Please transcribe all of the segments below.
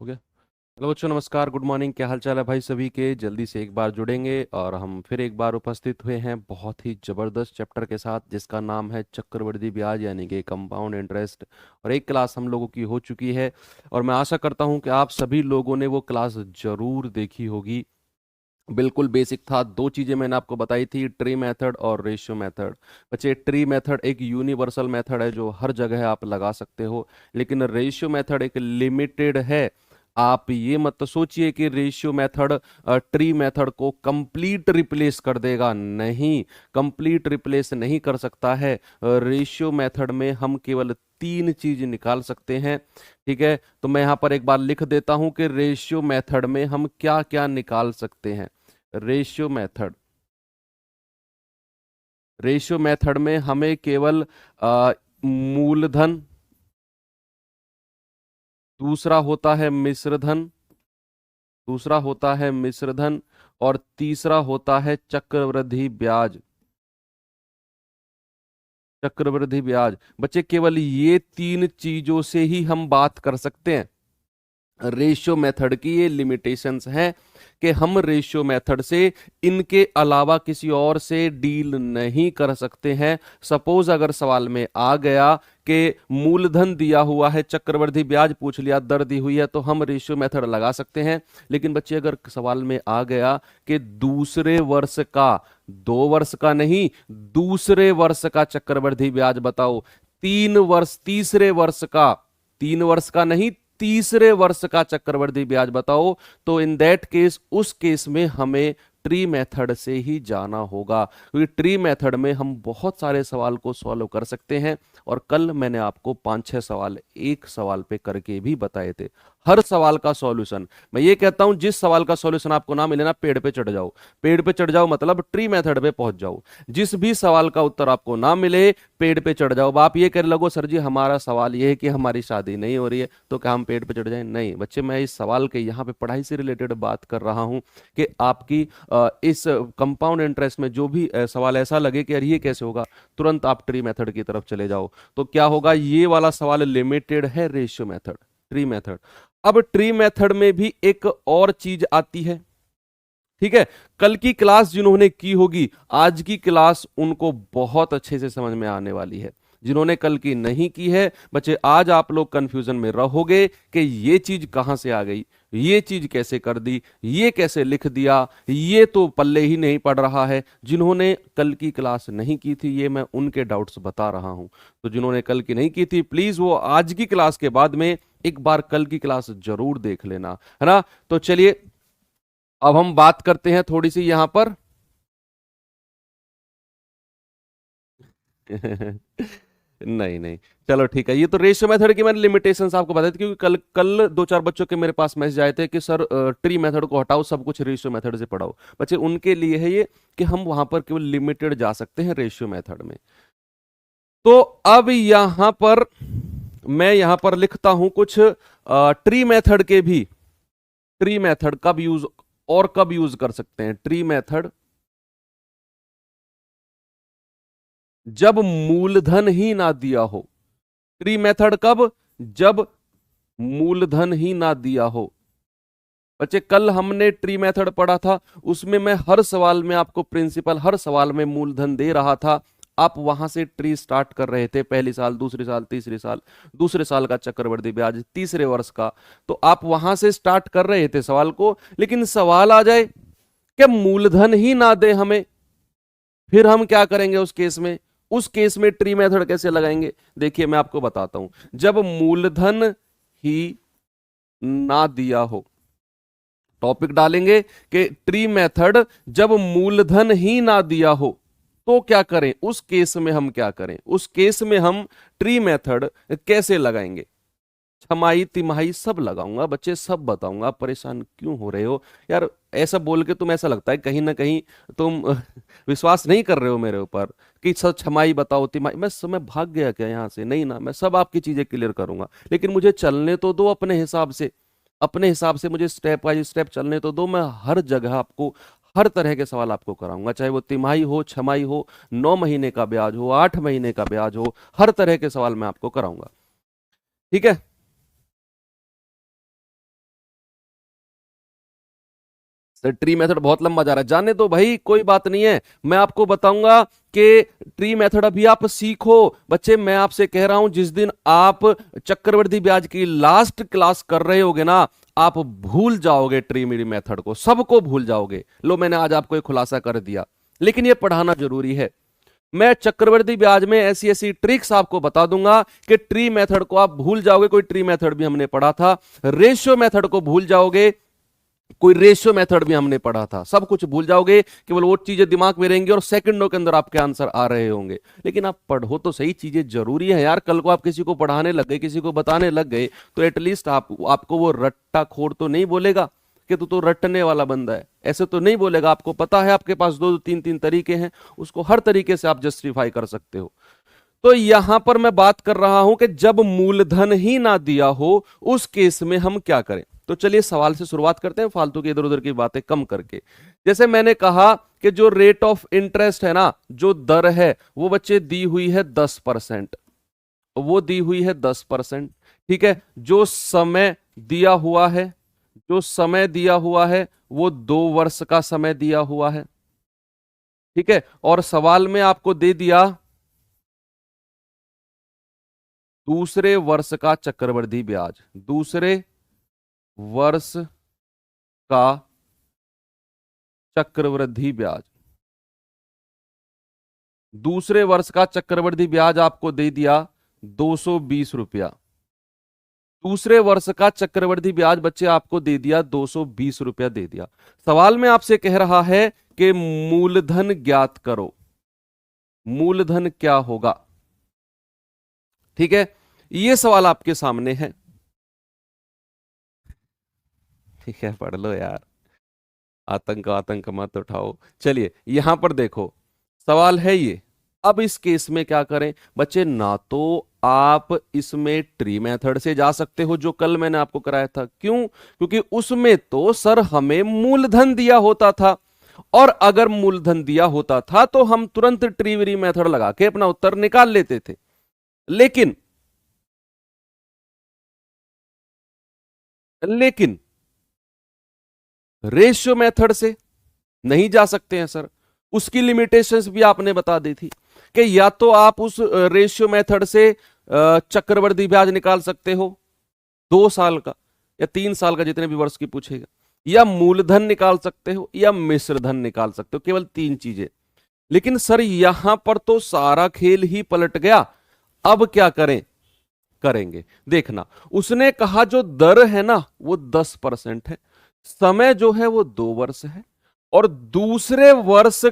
हो गया। हेलो बच्चों, नमस्कार, गुड मॉर्निंग। क्या हाल चाल है भाई सभी के? जल्दी से एक बार जुड़ेंगे और हम फिर एक बार उपस्थित हुए हैं बहुत ही जबरदस्त चैप्टर के साथ, जिसका नाम है चक्रवृद्धि ब्याज यानी कि कंपाउंड इंटरेस्ट। और एक क्लास हम लोगों की हो चुकी है और मैं आशा करता हूं कि आप सभी लोगों ने वो क्लास जरूर देखी होगी। बिल्कुल बेसिक था। दो चीजें मैंने आपको बताई थी, ट्री मेथड और रेशियो मेथड। बच्चे, ट्री मेथड एक यूनिवर्सल मेथड है जो हर जगह आप लगा सकते हो, लेकिन रेशियो मेथड एक लिमिटेड है। आप ये मत सोचिए कि रेशियो मेथड ट्री मेथड को कंप्लीट रिप्लेस कर देगा। नहीं, कंप्लीट रिप्लेस नहीं कर सकता है। रेशियो मेथड में हम केवल तीन चीज निकाल सकते हैं। ठीक है, तो मैं यहां पर एक बार लिख देता हूं कि रेशियो मेथड में हम क्या क्या निकाल सकते हैं। रेशियो मेथड रेशियो मेथड में हमें केवल मूलधन, दूसरा होता है मिश्रधन, दूसरा होता है मिश्रधन और तीसरा होता है चक्रवृद्धि ब्याज। चक्रवृद्धि ब्याज बच्चे, केवल ये तीन चीजों से ही हम बात कर सकते हैं। रेशियो मेथड की ये लिमिटेशंस हैं कि हम रेशियो मेथड से इनके अलावा किसी और से डील नहीं कर सकते हैं। सपोज अगर सवाल में आ गया कि मूलधन दिया हुआ है, चक्रवृद्धि ब्याज पूछ लिया, दर दी हुई है, तो हम रेशियो मेथड लगा सकते हैं। लेकिन बच्चे, अगर सवाल में आ गया कि दूसरे वर्ष का, 2 वर्ष का नहीं, दूसरे वर्ष का चक्रवृद्धि ब्याज बताओ, 3 वर्ष, तीसरे वर्ष का, 3 वर्ष का नहीं, तीसरे वर्ष का चक्रवृद्धि ब्याज बताओ, तो इन दैट केस, उस केस में हमें ट्री मेथड से ही जाना होगा, क्योंकि ट्री मेथड में हम बहुत सारे सवाल को सॉल्व कर सकते हैं। और कल मैंने आपको 5-6 सवाल एक सवाल पे करके भी बताए थे। हर सवाल का सॉल्यूशन, मैं ये कहता हूं, जिस सवाल का सॉल्यूशन आपको ना मिले ना, पेड़ पे चढ़ जाओ। पेड़ पे चढ़ जाओ मतलब ट्री मेथड पे पहुंच जाओ। जिस भी सवाल का उत्तर आपको ना मिले, पेड़ पे चढ़ जाओ। अब आप ये कह लगो, सर जी हमारा सवाल ये है कि हमारी शादी नहीं हो रही है, तो क्या हम पेड़ पे चढ़ जाएं? नहीं बच्चे, मैं इस सवाल के यहाँ पे पढ़ाई से रिलेटेड बात कर रहा हूँ कि आपकी इस कंपाउंड इंटरेस्ट में जो भी सवाल ऐसा लगे कि यार ये कैसे होगा, तुरंत आप ट्री मेथड की तरफ चले जाओ। तो क्या होगा, ये वाला सवाल लिमिटेड है रेशियो मेथड, ट्री मेथड। अब ट्री मेथड में भी एक और चीज आती है। ठीक है, कल की क्लास जिन्होंने की होगी, आज की क्लास उनको बहुत अच्छे से समझ में आने वाली है। जिन्होंने कल की नहीं की है बच्चे, आज आप लोग कंफ्यूजन में रहोगे कि ये चीज कहां से आ गई, ये चीज कैसे कर दी, ये कैसे लिख दिया, ये तो पल्ले ही नहीं पड़ रहा है। जिन्होंने कल की क्लास नहीं की थी, ये मैं उनके डाउट्स बता रहा हूं। तो जिन्होंने कल की नहीं की थी, प्लीज वो आज की क्लास के बाद में एक बार कल की क्लास जरूर देख लेना, है ना। तो चलिए, अब हम बात करते हैं थोड़ी सी यहां पर। नहीं नहीं, चलो ठीक है। ये तो रेशियो मेथड की मैंने लिमिटेशंस आपको बताई थी, क्योंकि कल कल 2-4 बच्चों के मेरे पास मैसेज आए थे कि सर ट्री मेथड को हटाओ, सब कुछ रेशियो मेथड से पढ़ाओ। बच्चे, उनके लिए है ये कि हम वहां पर केवल लिमिटेड जा सकते हैं रेशियो मेथड में। तो अब यहां पर मैं यहां पर लिखता हूं कुछ ट्री मेथड के भी। ट्री मेथड कब यूज और कब यूज कर सकते हैं? ट्री मेथड जब मूलधन ही ना दिया हो। ट्री मेथड कब? जब मूलधन ही ना दिया हो। बच्चे, कल हमने ट्री मेथड पढ़ा था, उसमें मैं हर सवाल में आपको प्रिंसिपल, हर सवाल में मूलधन दे रहा था। आप वहां से ट्री स्टार्ट कर रहे थे, पहली साल, दूसरी साल, तीसरी साल, दूसरे साल का चक्रवृद्धि ब्याज, तीसरे वर्ष का। तो आप वहां से स्टार्ट कर रहे थे सवाल को, लेकिन सवाल आ जाए कि मूलधन ही ना दे हमें, फिर हम क्या करेंगे उस केस में? उस केस में ट्री मेथड कैसे लगाएंगे? देखिए, मैं आपको बताता हूं। जब मूलधन ही ना दिया हो, टॉपिक डालेंगे कि ट्री मेथड जब मूलधन ही ना दिया हो, तो क्या करें? उस केस में हम क्या करें? उस केस में हम ट्री मेथड कैसे लगाएंगे? छमाही तिमाही सब लगाऊंगा बच्चे, सब बताऊंगा। आप परेशान क्यों हो रहे हो यार? ऐसा बोल के तुम, ऐसा लगता है कहीं ना कहीं तुम विश्वास नहीं कर रहे हो मेरे ऊपर कि सब छमाही बताओ, तिमाही। मैं समय भाग गया क्या यहाँ से? नहीं ना, मैं सब आपकी चीजें क्लियर करूंगा, लेकिन मुझे चलने तो दो अपने हिसाब से। अपने हिसाब से मुझे स्टेप बाय स्टेप चलने तो दो। मैं हर जगह आपको हर तरह के सवाल आपको कराऊंगा, चाहे वो तिमाही हो, छमाही हो, 9 महीने का ब्याज हो, 8 महीने का ब्याज हो, हर तरह के सवाल मैं आपको कराऊंगा। ठीक है। सर ट्री मेथड बहुत लंबा जा रहा है, जाने दो भाई, कोई बात नहीं है। मैं आपको बताऊंगा कि ट्री मेथड अभी आप सीखो। बच्चे मैं आपसे कह रहा हूं, जिस दिन आप चक्रवृद्धि ब्याज की लास्ट क्लास कर रहे होगे ना, आप भूल जाओगे ट्री मेरी मेथड को, सबको भूल जाओगे। लो मैंने आज आपको एक खुलासा कर दिया, लेकिन यह पढ़ाना जरूरी है। मैं चक्रवृद्धि ब्याज में ऐसी ऐसी ट्रिक्स आपको बता दूंगा कि ट्री मेथड को आप भूल जाओगे। कोई ट्री मेथड भी हमने पढ़ा था, रेशियो मेथड को भूल जाओगे, कोई रेशियो मेथड भी हमने पढ़ा था, सब कुछ भूल जाओगे। केवल वो चीजें दिमाग में रहेंगी और सेकंडों के अंदर आपके आंसर आ रहे होंगे। लेकिन आप पढ़ो तो सही, चीजें जरूरी है यार। कल को आप किसी को पढ़ाने लग गए, किसी को बताने लग गए, तो एटलीस्ट आपको वो रट्टा खोर तो नहीं बोलेगा कि तू तो रटने वाला बंदा है, ऐसे तो नहीं बोलेगा। आपको पता है आपके पास दो दो तीन तीन तरीके हैं, उसको हर तरीके से आप जस्टिफाई कर सकते हो। तो यहां पर मैं बात कर रहा हूं कि जब मूलधन ही ना दिया हो, उस केस में हम क्या करें। तो चलिए सवाल से शुरुआत करते हैं, फालतू की इधर उधर की बातें कम करके। जैसे मैंने कहा कि जो रेट ऑफ इंटरेस्ट है ना, जो दर है, वो बच्चे दी हुई है 10%, वो दी हुई है 10%। ठीक है, जो समय दिया हुआ है, जो समय दिया हुआ है वो 2 वर्ष का समय दिया हुआ है। ठीक है, और सवाल में आपको दे दिया दूसरे वर्ष का चक्रवृद्धि ब्याज, दूसरे वर्ष का चक्रवृद्धि ब्याज, दूसरे वर्ष का चक्रवृद्धि ब्याज आपको दे दिया 220 रुपया। दूसरे वर्ष का चक्रवृद्धि ब्याज बच्चे आपको दे दिया 220 रुपया दे दिया। सवाल में आपसे कह रहा है कि मूलधन ज्ञात करो, मूलधन क्या होगा। ठीक है, ये सवाल आपके सामने है। ठीक है, पढ़ लो यार, आतंक आतंक मत उठाओ। चलिए यहां पर देखो, सवाल है ये। अब इस केस में क्या करें बच्चे, ना तो आप इसमें ट्री मेथड से जा सकते हो जो कल मैंने आपको कराया था। क्यों? क्योंकि उसमें तो सर हमें मूलधन दिया होता था, और अगर मूलधन दिया होता था तो हम तुरंत ट्री वेरी मेथड लगा के अपना उत्तर निकाल लेते थे। लेकिन लेकिन रेशियो मेथड से नहीं जा सकते हैं सर। उसकी लिमिटेशंस भी आपने बता दी थी कि या तो आप उस रेशियो मेथड से चक्रवृद्धि ब्याज निकाल सकते हो 2 साल का या 3 साल का, जितने भी वर्ष की पूछेगा, या मूलधन निकाल सकते हो या मिश्र धन निकाल सकते हो, केवल 3 चीजें। लेकिन सर यहां पर तो सारा खेल ही पलट गया। अब क्या करेंगे देखना। उसने कहा जो दर है ना वो 10% है, समय जो है वो 2 वर्ष है, और दूसरे वर्ष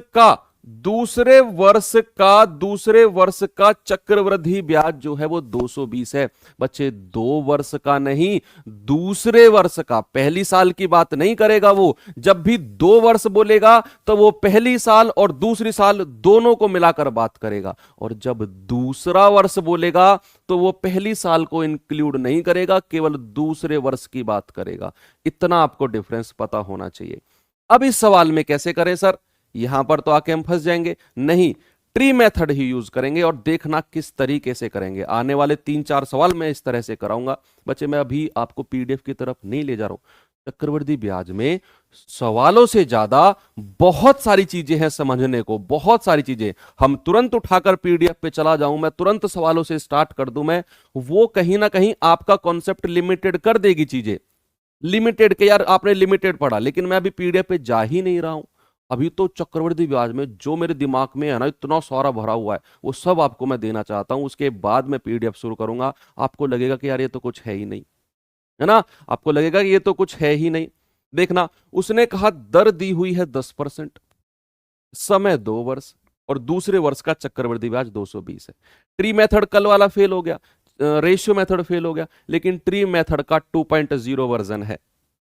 का चक्रवृद्धि ब्याज जो है वो 220 है। बच्चे 2 वर्ष का नहीं, दूसरे वर्ष का। पहली साल की बात नहीं करेगा वो। जब भी 2 वर्ष बोलेगा तो वो पहली साल और दूसरी साल दोनों को मिलाकर बात करेगा, और जब दूसरा वर्ष बोलेगा तो वो पहली साल को इंक्लूड नहीं करेगा, केवल दूसरे वर्ष की बात करेगा। इतना आपको डिफरेंस पता होना चाहिए। अब इस सवाल में कैसे करें सर, यहां पर तो आके हम फंस जाएंगे। नहीं, ट्री मेथड ही यूज करेंगे, और देखना किस तरीके से करेंगे। आने वाले 3-4 सवाल मैं इस तरह से कराऊंगा। बच्चे मैं अभी आपको पीडीएफ की तरफ नहीं ले जा रहा हूं। चक्रवृद्धि ब्याज में सवालों से ज्यादा बहुत सारी चीजें हैं समझने को, बहुत सारी चीजें। हम तुरंत उठाकर पीडीएफ पे चला जाऊं, मैं तुरंत सवालों से स्टार्ट कर दूं, मैं वो कहीं ना कहीं आपका कॉन्सेप्ट लिमिटेड कर देगी। चीजें लिमिटेड के यार आपने लिमिटेड पढ़ा, लेकिन मैं अभी पीडीएफ पे जा ही नहीं रहा हूं। अभी तो चक्रवृद्धि ब्याज में जो मेरे दिमाग में है ना, इतना सारा भरा हुआ है, वो सब आपको मैं देना चाहता हूं। उसके बाद मैं पीडीएफ शुरू करूंगा। आपको लगेगा कि यार ये तो कुछ है ही नहीं, है ना, आपको लगेगा कि ये तो कुछ है ही नहीं। देखना, उसने कहा दर दी हुई है 10%, समय 2 वर्ष, और दूसरे वर्ष का चक्रवृद्धि ब्याज 220 है। ट्री मेथड कल वाला फेल हो गया, रेशियो मेथड फेल हो गया, लेकिन ट्री मेथड का 2.0 वर्जन है।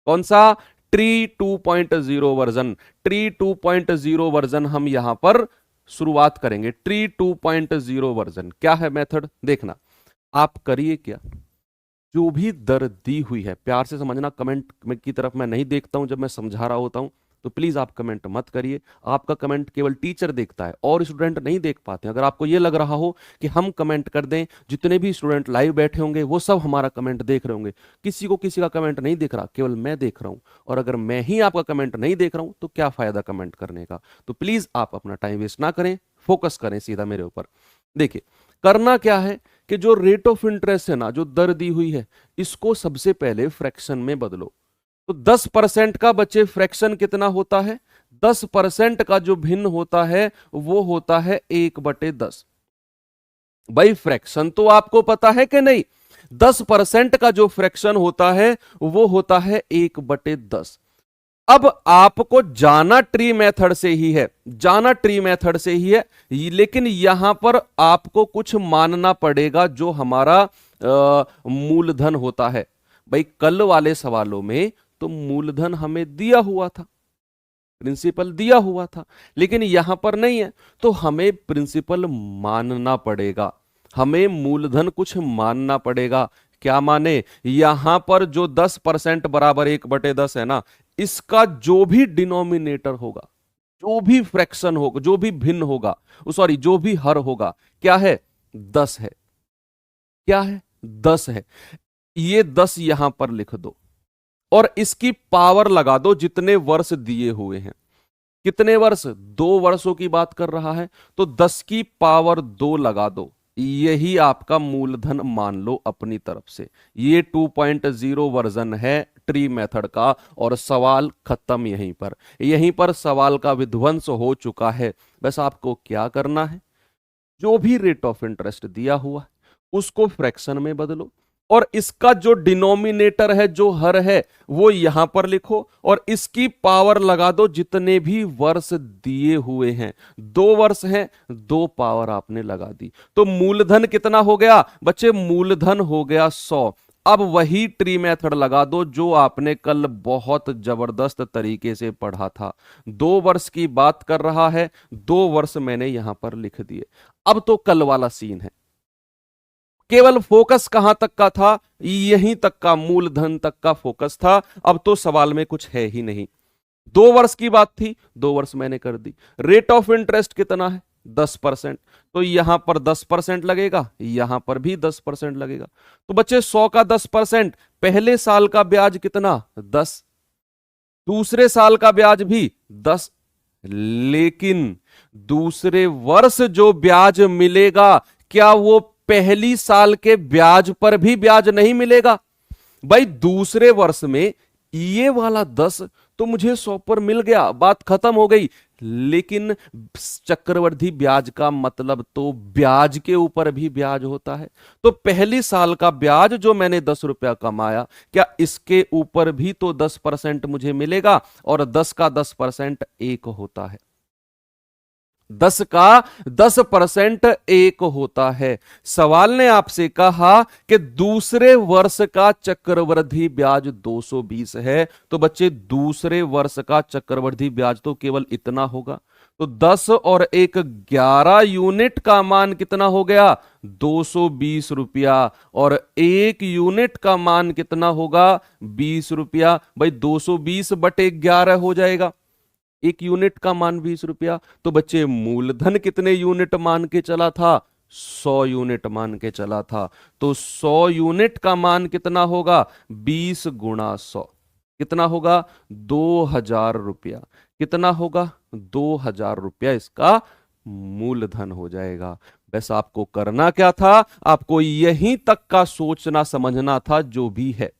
कौन सा? Tree 2.0 version. ट्री 2.0 वर्जन हम यहां पर शुरुआत करेंगे। ट्री 2.0 वर्जन क्या है मेथड, देखना। आप करिए क्या, जो भी दर दी हुई है, प्यार से समझना, कमेंट की तरफ मैं नहीं देखता हूं जब मैं समझा रहा होता हूं, तो प्लीज आप कमेंट मत करिए। आपका कमेंट केवल टीचर देखता है और स्टूडेंट नहीं देख पाते। अगर आपको ये लग रहा हो कि हम कमेंट कर दें, जितने भी स्टूडेंट लाइव बैठे होंगे वो सब हमारा कमेंट देख रहे होंगे, किसी को किसी का कमेंट नहीं दिख रहा, केवल मैं देख रहा हूं। और अगर मैं ही आपका कमेंट नहीं देख रहा हूं तो क्या फायदा कमेंट करने का। तो प्लीज आप अपना टाइम वेस्ट ना करें, फोकस करें सीधा मेरे ऊपर। देखिए करना क्या है कि जो रेट ऑफ इंटरेस्ट है ना, जो दर दी हुई है, इसको सबसे पहले फ्रैक्शन में बदलो। तो 10% का बच्चे फ्रैक्शन कितना होता है? 10% का जो भिन्न होता है वो होता है 1/10। भाई फ्रैक्शन तो आपको पता है कि नहीं? 10% का जो फ्रैक्शन होता है वो होता है 1/10। अब आपको जाना ट्री मेथड से ही है, जाना ट्री मेथड से ही है, लेकिन यहां पर आपको कुछ मानना पड़ेगा जो हमारा मूलधन होता है। भाई कल वाले सवालों में तो मूलधन हमें दिया हुआ था, प्रिंसिपल दिया हुआ था, लेकिन यहां पर नहीं है, तो हमें प्रिंसिपल मानना पड़ेगा, हमें मूलधन कुछ मानना पड़ेगा। क्या माने? यहां पर जो 10% बराबर 1/10 है ना, इसका जो भी डिनोमिनेटर होगा, जो भी फ्रैक्शन होगा, जो भी भिन्न होगा, सॉरी जो भी हर होगा, क्या है? 10 है। क्या है? 10 है। ये 10 यहां पर लिख दो और इसकी पावर लगा दो जितने वर्ष दिए हुए हैं। कितने वर्ष? 2 वर्षों की बात कर रहा है, तो 10 की पावर 2 लगा दो। यही आपका मूलधन मान लो अपनी तरफ से। ये 2.0 वर्जन है ट्री मेथड का और सवाल खत्म। यहीं पर सवाल का विध्वंस हो चुका है। बस आपको क्या करना है, जो भी रेट ऑफ इंटरेस्ट दिया हुआ है उसको फ्रैक्शन में बदलो और इसका जो डिनोमिनेटर है, जो हर है, वो यहां पर लिखो और इसकी पावर लगा दो जितने भी वर्ष दिए हुए हैं। 2 वर्ष हैं, 2 पावर आपने लगा दी, तो मूलधन कितना हो गया बच्चे? मूलधन हो गया 100। अब वही ट्री मेथड लगा दो जो आपने कल बहुत जबरदस्त तरीके से पढ़ा था। 2 वर्ष की बात कर रहा है, 2 वर्ष मैंने यहां पर लिख दिए। अब तो कल वाला सीन है, केवल फोकस कहां तक का था? यहीं तक का, मूलधन तक का फोकस था। अब तो सवाल में कुछ है ही नहीं। 2 वर्ष की बात थी, 2 वर्ष मैंने कर दी। रेट ऑफ इंटरेस्ट कितना है? 10%। तो यहां पर 10% लगेगा, यहां पर भी 10% लगेगा। तो बच्चे 100 का 10%, पहले साल का ब्याज कितना? 10। दूसरे साल का ब्याज भी 10। लेकिन दूसरे वर्ष जो ब्याज मिलेगा, क्या वो पहली साल के ब्याज पर भी ब्याज नहीं मिलेगा? भाई दूसरे वर्ष में ये वाला 10 तो मुझे 100 पर मिल गया, बात खत्म हो गई। लेकिन चक्रवृद्धि ब्याज का मतलब तो ब्याज के ऊपर भी ब्याज होता है। तो पहली साल का ब्याज जो मैंने 10 रुपया कमाया, क्या इसके ऊपर भी तो 10% मुझे मिलेगा? और 10 का 10% 1 होता है। 10 का 10% 1 होता है। सवाल ने आपसे कहा कि दूसरे वर्ष का चक्रवृद्धि ब्याज 220 है, तो बच्चे दूसरे वर्ष का चक्रवृद्धि ब्याज तो केवल इतना होगा। तो 10 और 1 11 यूनिट का मान कितना हो गया? 220 रुपया। और 1 यूनिट का मान कितना होगा? 20 रुपया। भाई 220/11 हो जाएगा। 1 यूनिट का मान 20 रुपया। तो बच्चे मूलधन कितने यूनिट मान के चला था? 100 यूनिट मान के चला था। तो 100 यूनिट का मान कितना होगा? 20 गुणा 100 कितना होगा? 2000 रुपया। कितना होगा? 2000 रुपया इसका मूलधन हो जाएगा। बस आपको करना क्या था? आपको यहीं तक का सोचना समझना था जो भी है,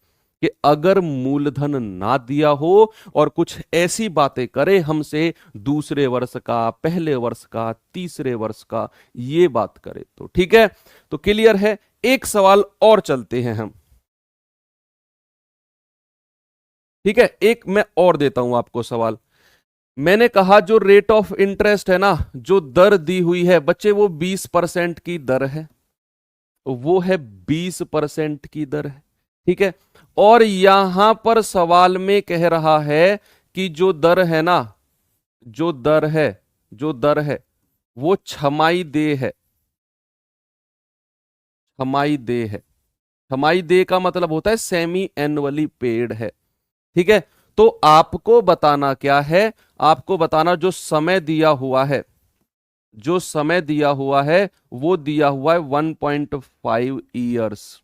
कि अगर मूलधन ना दिया हो और कुछ ऐसी बातें करे हमसे, दूसरे वर्ष का, पहले वर्ष का, तीसरे वर्ष का, ये बात करे तो ठीक है। तो क्लियर है। एक सवाल और चलते हैं हम, ठीक है। एक मैं और देता हूं आपको सवाल। मैंने कहा जो रेट ऑफ इंटरेस्ट है ना, जो दर दी हुई है बच्चे, वो 20% की दर है, वो है 20% की दर है, ठीक है। और यहां पर सवाल में कह रहा है कि जो दर है ना, जो दर है, जो दर है वो छमाई दे है। छमाई दे है। छमाई दे का मतलब होता है सेमी एनुअली पेड है, ठीक है। तो आपको बताना क्या है, आपको बताना जो समय दिया हुआ है, जो समय दिया हुआ है वो दिया हुआ है 1.5 ईयर्स,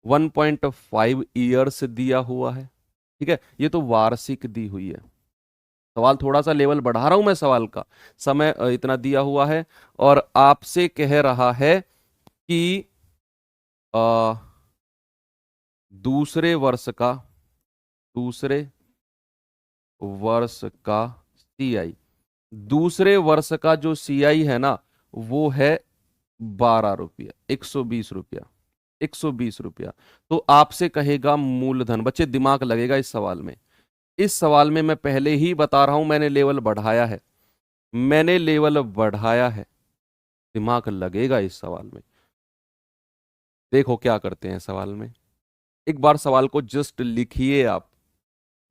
1.5 ईयर्स दिया हुआ है। ठीक है, ये तो वार्षिक दी हुई है। सवाल थोड़ा सा लेवल बढ़ा रहा हूं मैं सवाल का, समय इतना दिया हुआ है और आपसे कह रहा है कि आ, दूसरे वर्ष का, दूसरे वर्ष का सीआई, दूसरे वर्ष का जो सीआई है ना वो है 12 रुपया, 120 रुपया, 120 रुपया। तो आपसे कहेगा मूलधन। बच्चे दिमाग लगेगा इस सवाल में, इस सवाल में मैं पहले ही बता रहा हूं, मैंने लेवल बढ़ाया है, मैंने लेवल बढ़ाया है, दिमाग लगेगा इस सवाल में। देखो क्या करते हैं सवाल में, एक बार सवाल को जस्ट लिखिए आप,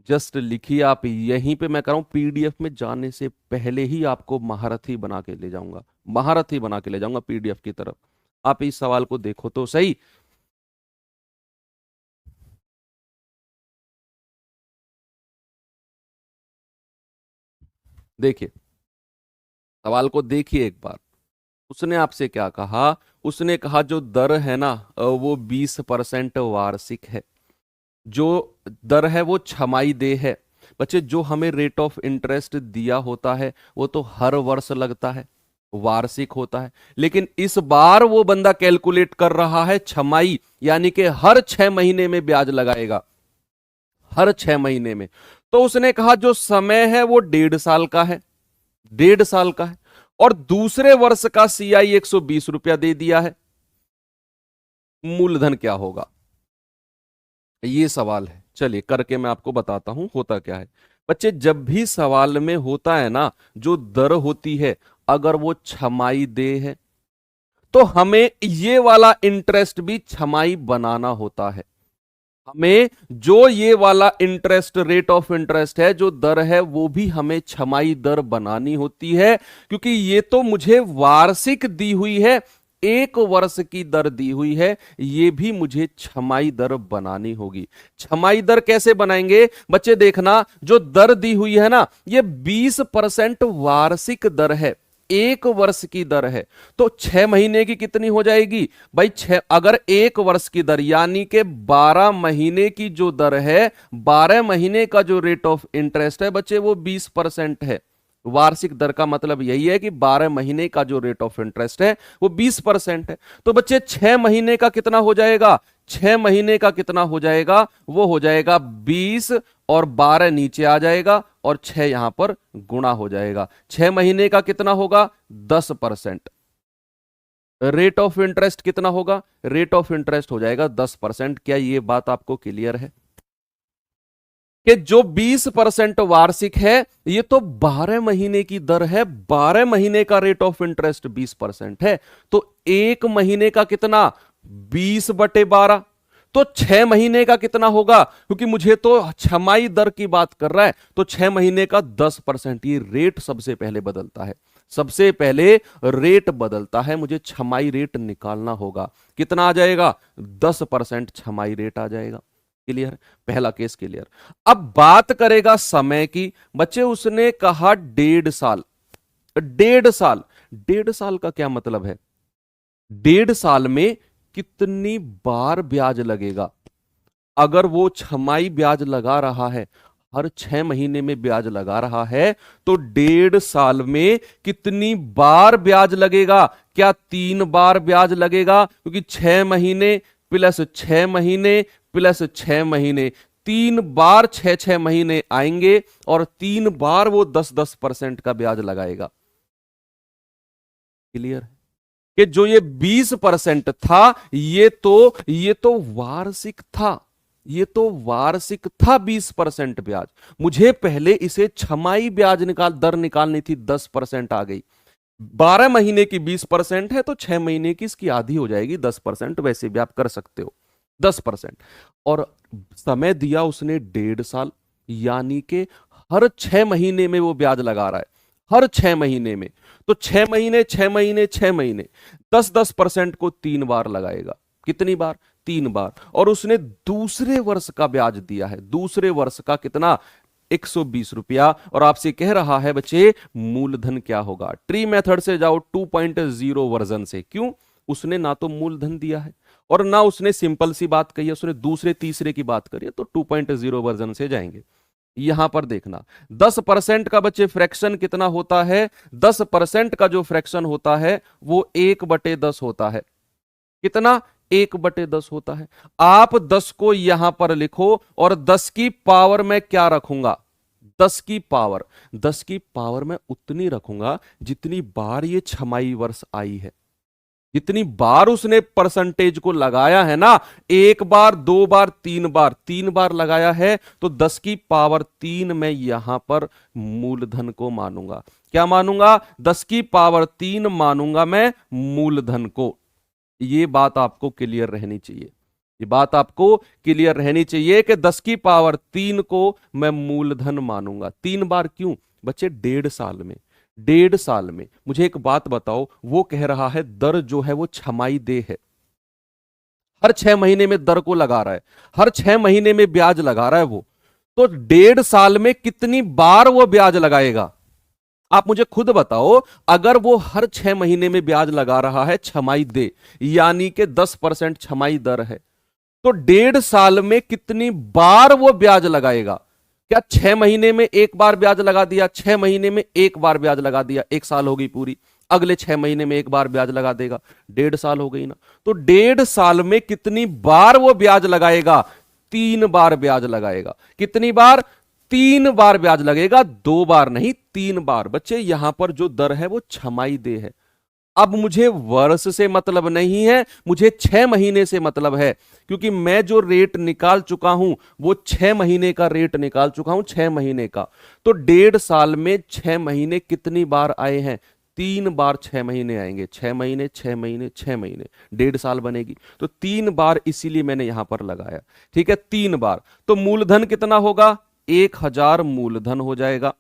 जस्ट लिखिए आप, यहीं पे मैं कर रहा हूं पीडीएफ में जाने से पहले ही आपको महारथी बना के ले जाऊंगा, महारथी बना के ले जाऊंगा पीडीएफ की तरफ। आप इस सवाल को देखो तो सही। देखिए सवाल को देखिए एक बार, उसने आपसे क्या कहा, उसने कहा जो दर है ना वो 20% वार्षिक है, जो दर है वो छमाई दे है। बच्चे जो हमें रेट ऑफ इंटरेस्ट दिया होता है वो तो हर वर्ष लगता है, वार्षिक होता है, लेकिन इस बार वो बंदा कैलकुलेट कर रहा है छमाई, यानी कि हर 6 महीने में ब्याज लगाएगा, हर 6 महीने में। तो उसने कहा जो समय है वो 1.5 साल का है, 1.5 साल का है, और दूसरे वर्ष का सीआई 120 रुपया दे दिया है। मूलधन क्या होगा, ये सवाल है। चलिए करके मैं आपको बताता हूं होता क्या है। बच्चे जब भी सवाल में होता है ना जो दर होती है, अगर वो छमाई दे है तो हमें ये वाला इंटरेस्ट भी छमाई बनाना होता है। हमें जो ये वाला इंटरेस्ट, रेट ऑफ इंटरेस्ट है, जो दर है, वो भी हमें छमाई दर बनानी होती है, क्योंकि ये तो मुझे वार्षिक दी हुई है, 1 वर्ष की दर दी हुई है, ये भी मुझे छमाई दर बनानी होगी। छमाई दर कैसे बनाएंगे बच्चे, देखना जो दर दी हुई है ना ये 20% वार्षिक दर है, 1 वर्ष की दर है, तो 6 महीने की कितनी हो जाएगी भाई, अगर 1 वर्ष की दर यानी कि 12 महीने की जो दर है, 12 महीने का जो रेट ऑफ इंटरेस्ट है बच्चे वो 20% है। वार्षिक दर का मतलब यही है कि 12 महीने का जो रेट ऑफ इंटरेस्ट है वो 20% है। तो बच्चे 6 महीने का कितना हो जाएगा, 6 महीने का कितना हो जाएगा, वो हो जाएगा 20 और 12 नीचे आ जाएगा और 6 यहां पर गुणा हो जाएगा। 6 महीने का कितना होगा, 10%। रेट ऑफ इंटरेस्ट कितना होगा, रेट ऑफ इंटरेस्ट हो जाएगा 10%। क्या ये बात आपको क्लियर है कि जो 20% वार्षिक है ये तो 12 महीने की दर है, 12 महीने का रेट ऑफ इंटरेस्ट 20% है, तो 1 महीने का कितना, 20/12। तो 6 महीने का कितना होगा, क्योंकि मुझे तो छमाई दर की बात कर रहा है, तो 6 महीने का 10%। ये रेट सबसे पहले बदलता है, सबसे पहले रेट बदलता है, मुझे छमाई रेट निकालना होगा। कितना आ जाएगा, 10% छमाई रेट आ जाएगा। क्लियर, पहला केस क्लियर। अब बात करेगा समय की। बच्चे उसने कहा 1.5 साल, 1.5 साल, 1.5 साल का क्या मतलब है, 1.5 साल में कितनी बार ब्याज लगेगा। अगर वो छमाई ब्याज लगा रहा है, हर 6 महीने में ब्याज लगा रहा है, तो 1.5 साल में कितनी बार ब्याज लगेगा, क्या 3 बार ब्याज लगेगा, क्योंकि 6 महीने प्लस 6 महीने प्लस 6 महीने, 3 बार 6 6 महीने आएंगे और 3 बार वो 10-10% का ब्याज लगाएगा। क्लियर है कि जो ये 20% था ये तो वार्षिक था, ये तो वार्षिक था 20% ब्याज। मुझे पहले इसे छमाई ब्याज दर निकालनी थी, 10% आ गई। 12 महीने की 20% है तो 6 महीने की इसकी आधी हो जाएगी, 10%। वैसे भी आप कर सकते हो 10%। और समय दिया उसने 1.5 साल, यानी कि हर 6 महीने में वो ब्याज लगा रहा है, हर 6 महीने में। तो 6 महीने 6 महीने 6 महीने 10-10% को 3 बार लगाएगा। कितनी बार, 3 बार, और उसने दूसरे वर्ष का ब्याज दिया है, दूसरे वर्ष का कितना, 120 रुपया। और आपसे कह रहा है बच्चे मूलधन क्या होगा। ट्री मेथड से जाओ 2.0 वर्जन से। क्यों? उसने ना तो मूलधन दिया है और ना उसने सिंपल सी बात कही है, उसने दूसरे तीसरे की बात करी है, तो 2.0 वर्जन से जाएंगे। यहां पर देखना 10% का बच्चे फ्रैक्शन कितना होता है, 10% का जो फ्रैक्शन होता है वो 1/10 होता है। कितना? 1/10 होता है। आप 10 को यहां पर लिखो और 10 की पावर में क्या रखूंगा, 10 की पावर, 10 की पावर में उतनी रखूंगा जितनी बार ये छमाई वर्ष आई है, जितनी बार उसने परसेंटेज को लगाया है ना, 1 बार 2 बार 3 बार, 3 बार लगाया है, तो 10 की पावर 3 में यहां पर मूलधन को मानूंगा। क्या मानूंगा? 10 की पावर 3 मानूंगा मैं मूलधन को। ये बात आपको क्लियर रहनी चाहिए, ये बात आपको क्लियर रहनी चाहिए कि 10 की पावर 3 को मैं मूलधन मानूंगा। 3 बार क्यों बच्चे? 1.5 साल में, 1.5 साल में। मुझे एक बात बताओ, वो कह रहा है दर जो है वो छमाई दे है, हर 6 महीने में दर को लगा रहा है, हर 6 महीने में ब्याज लगा रहा है वो, तो 1.5 साल में कितनी बार वो ब्याज लगाएगा? आप मुझे खुद बताओ, अगर वो हर 6 महीने में ब्याज लगा रहा है छमाई दे, यानी कि 10% छमाई दर है, तो 1.5 साल में कितनी बार वो ब्याज लगाएगा? क्या 6 महीने में एक बार ब्याज लगा दिया, 6 महीने में एक बार ब्याज लगा दिया, 1 साल हो गई पूरी, अगले 6 महीने में एक बार ब्याज लगा देगा, 1.5 साल हो गई ना। तो 1.5 साल में कितनी बार वो ब्याज लगाएगा? 3 बार ब्याज लगाएगा। कितनी बार? 3 बार ब्याज लगेगा, 2 बार नहीं, 3 बार। बच्चे यहां पर जो दर है वो छमाई दे है। अब मुझे वर्ष से मतलब नहीं है, मुझे 6 महीने से मतलब है, क्योंकि मैं जो रेट निकाल चुका हूं वो 6 महीने का रेट निकाल चुका हूं, 6 महीने का। तो 1.5 साल में 6 महीने कितनी बार आए हैं? 3 बार 6 महीने आएंगे, 6 महीने 6 महीने 6 महीने, 1.5 साल बनेगी, तो 3 बार इसीलिए मैंने यहां पर लगाया। ठीक है, 3 बार। तो मूलधन कितना होगा? 1000 मूलधन हो जाएगा।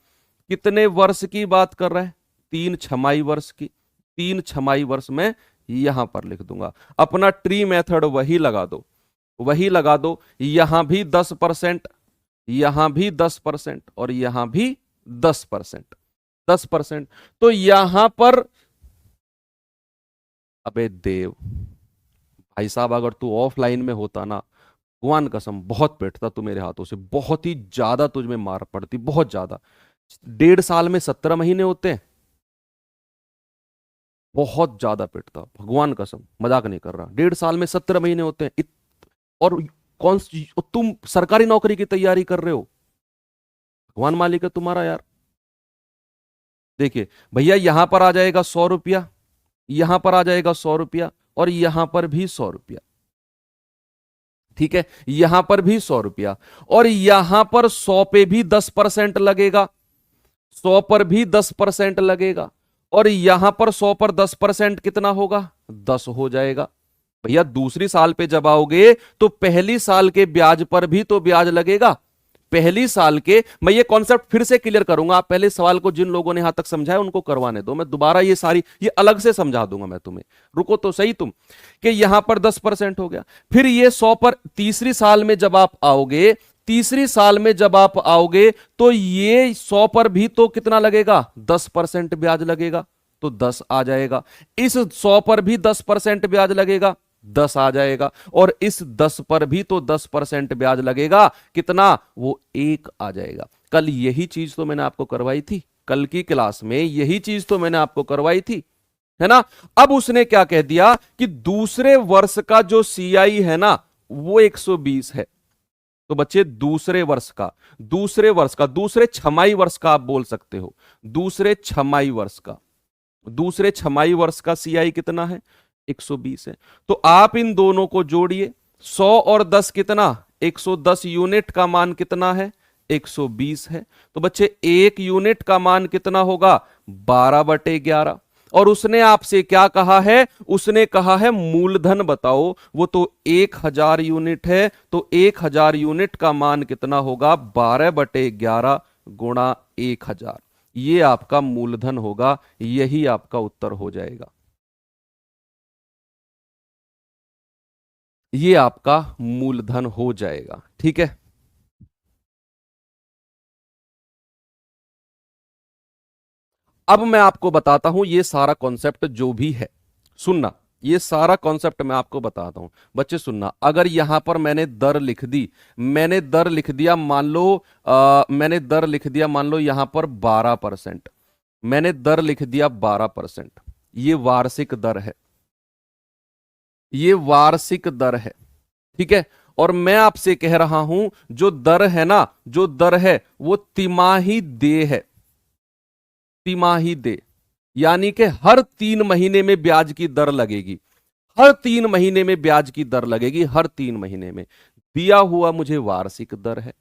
कितने वर्ष की बात कर रहे हैं? 3 छमाई वर्ष की। 3 छमाई वर्ष में यहां पर लिख दूंगा। अपना ट्री मेथड वही लगा दो, वही लगा दो। यहां भी 10%, यहां भी 10% और यहां भी 10%, 10%। तो यहां पर, अबे देव भाई साहब, अगर तू ऑफलाइन में होता ना, भगवान कसम बहुत पिटता तू मेरे हाथों से, बहुत ही ज्यादा तुझ में मार पड़ती, बहुत ज्यादा। 1.5 साल में 17 महीने होते हैं, बहुत ज्यादा पिटता, भगवान कसम, मजाक नहीं कर रहा। 1.5 साल में 17 महीने होते हैं। और कौन तुम सरकारी नौकरी की तैयारी कर रहे हो, भगवान मालिक है तुम्हारा यार। देखिए भैया, यहां पर आ जाएगा 100 रुपया, यहां पर आ जाएगा 100 रुपया, और यहां पर भी 100 रुपया। ठीक है, यहां पर भी 100 रुपया, और यहां पर 100 पे भी 10% लगेगा, 100 पर भी 10% लगेगा, और यहां पर 100 पर 10% कितना होगा? 10 हो जाएगा। भैया दूसरी साल पे जब आओगे तो पहली साल के ब्याज पर भी तो ब्याज लगेगा। पहली साल के, मैं ये कॉन्सेप्ट फिर से क्लियर करूंगा, आप पहले सवाल को जिन लोगों ने यहां तक समझाया उनको करवाने दो, मैं दोबारा ये सारी ये अलग से समझा दूंगा मैं तुम्हें। रुको तो सही तुम, कि यहां पर 10% हो गया, फिर ये 100 पर तीसरी साल में जब आप आओगे, तीसरी साल में जब आप आओगे तो ये 100 पर भी तो कितना लगेगा? 10% ब्याज लगेगा, तो 10 आ जाएगा। इस 100 पर भी 10% ब्याज लगेगा, 10 आ जाएगा, और इस 10 पर भी तो 10% ब्याज लगेगा, कितना? वो 1 आ जाएगा। कल यही चीज तो मैंने आपको करवाई थी, कल की क्लास में यही चीज तो मैंने आपको करवाई थी, है ना। अब उसने क्या कह दिया कि दूसरे वर्ष का जो सीआई है ना वो 120 है। तो बच्चे दूसरे वर्ष का, दूसरे वर्ष का, दूसरे छमाई वर्ष का आप बोल सकते हो, दूसरे छमाई वर्ष का, दूसरे छमाई वर्ष का सीआई कितना है? 120 है। तो आप इन दोनों को जोड़िए, 100 और 10 कितना? 110 यूनिट का मान कितना है? 120 है। तो बच्चे 1 यूनिट का मान कितना होगा? 12/11। और उसने आपसे क्या कहा है? उसने कहा है मूलधन बताओ, वो तो 1000 यूनिट है, तो 1000 यूनिट का मान कितना होगा? 12/11 गुणा 1000। ये आपका मूलधन होगा, यही आपका उत्तर हो जाएगा। ये आपका मूलधन हो जाएगा। ठीक है, अब मैं आपको बताता हूं ये सारा कॉन्सेप्ट जो भी है, सुनना, ये सारा कॉन्सेप्ट मैं आपको बताता हूं। बच्चे सुनना, अगर यहां पर मैंने दर लिख दी, मैंने दर लिख दिया मान लो, मैंने दर लिख दिया मान लो यहां पर 12%, मैंने दर लिख दिया 12%, ये वार्षिक दर है, ये वार्षिक दर है। ठीक है, और मैं आपसे कह रहा हूं जो दर है ना, जो दर है वो तिमाही दे है, तिमाही दे, यानी कि हर 3 महीने में ब्याज की दर लगेगी, हर 3 महीने में ब्याज की दर लगेगी, हर 3 महीने में। दिया हुआ मुझे वार्षिक दर है,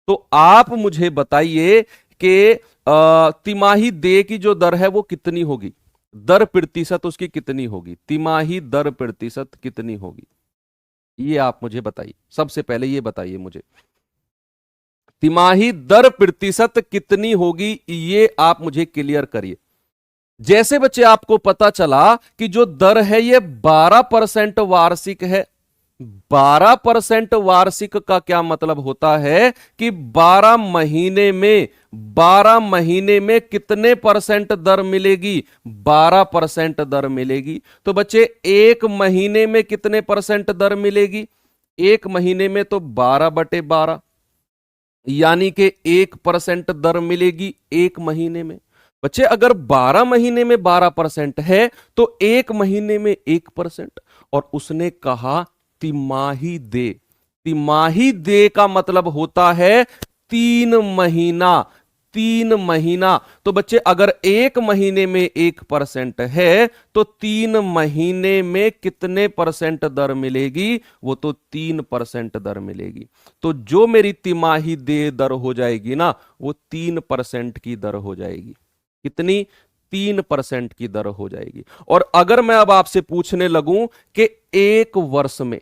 तो आप मुझे बताइए कि तिमाही दे की जो दर है वो कितनी होगी, दर प्रतिशत उसकी कितनी होगी, तिमाही दर प्रतिशत कितनी होगी, ये आप मुझे बताइए। सबसे पहले ये बताइए मुझे, तिमाही दर प्रतिशत कितनी होगी, ये आप मुझे क्लियर करिए। जैसे बच्चे आपको पता चला कि जो दर है ये 12% वार्षिक है, 12% वार्षिक का क्या मतलब होता है कि 12 महीने में कितने परसेंट दर मिलेगी, 12% दर मिलेगी। तो बच्चे एक महीने में कितने परसेंट दर मिलेगी, एक महीने में तो 12/12, यानी कि 1% दर मिलेगी एक महीने में। बच्चे अगर 12 महीने में 12% है तो एक महीने में 1%। और उसने कहा तिमाही दे, तिमाही दे का मतलब होता है 3 महीना, 3 महीना। तो बच्चे अगर एक महीने में 1% है तो 3 महीने में कितने परसेंट दर मिलेगी, वो तो 3% दर मिलेगी। तो जो मेरी तिमाही दे दर हो जाएगी ना, वो 3% की दर हो जाएगी। कितनी, 3% की दर हो जाएगी। और अगर मैं अब आपसे पूछने लगूं कि एक वर्ष में,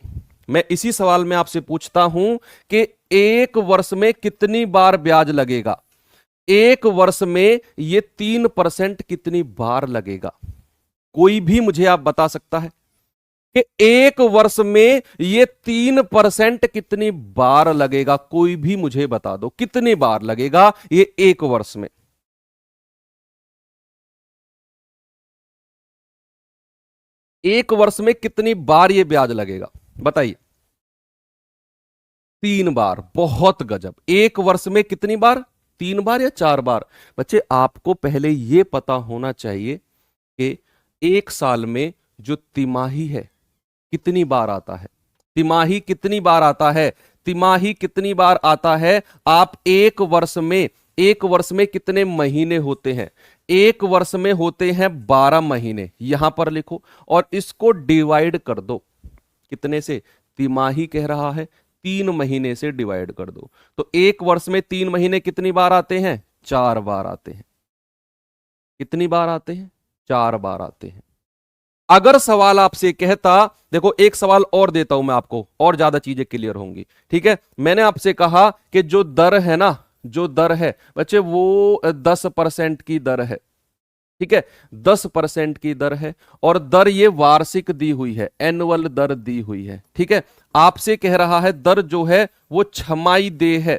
मैं इसी सवाल में आपसे पूछता हूं कि एक वर्ष में कितनी बार ब्याज लगेगा, एक वर्ष में ये 3% कितनी बार लगेगा, कोई भी मुझे आप बता सकता है कि एक वर्ष में ये 3% कितनी बार लगेगा, कोई भी मुझे बता दो कितनी बार लगेगा ये एक वर्ष में। एक वर्ष में कितनी बार ये ब्याज लगेगा बताइए। 3 बार, बहुत गजब। एक वर्ष में कितनी बार, 3 बार या 4 बार। बच्चे आपको पहले ये पता होना चाहिए कि एक साल में जो तिमाही है कितनी बार आता है, तिमाही कितनी बार आता है, तिमाही कितनी बार आता है। आप एक वर्ष में, एक वर्ष में कितने महीने होते हैं, एक वर्ष में होते हैं 12 महीने, यहां पर लिखो और इसको डिवाइड कर दो कितने से, तिमाही कह रहा है 3 महीने से डिवाइड कर दो। तो एक वर्ष में 3 महीने कितनी बार आते हैं, 4 बार आते हैं। कितनी बार आते हैं, 4 बार आते हैं। अगर सवाल आपसे कहता, देखो एक सवाल और देता हूं मैं आपको, और ज्यादा चीजें क्लियर होंगी। ठीक है, मैंने आपसे कहा कि जो दर है ना, जो दर है बच्चे वो 10% की दर है। ठीक है, 10% की दर है और दर ये वार्षिक दी हुई है, एनुअल दर दी हुई है। ठीक है, आपसे कह रहा है दर जो है वो छमाई दे है,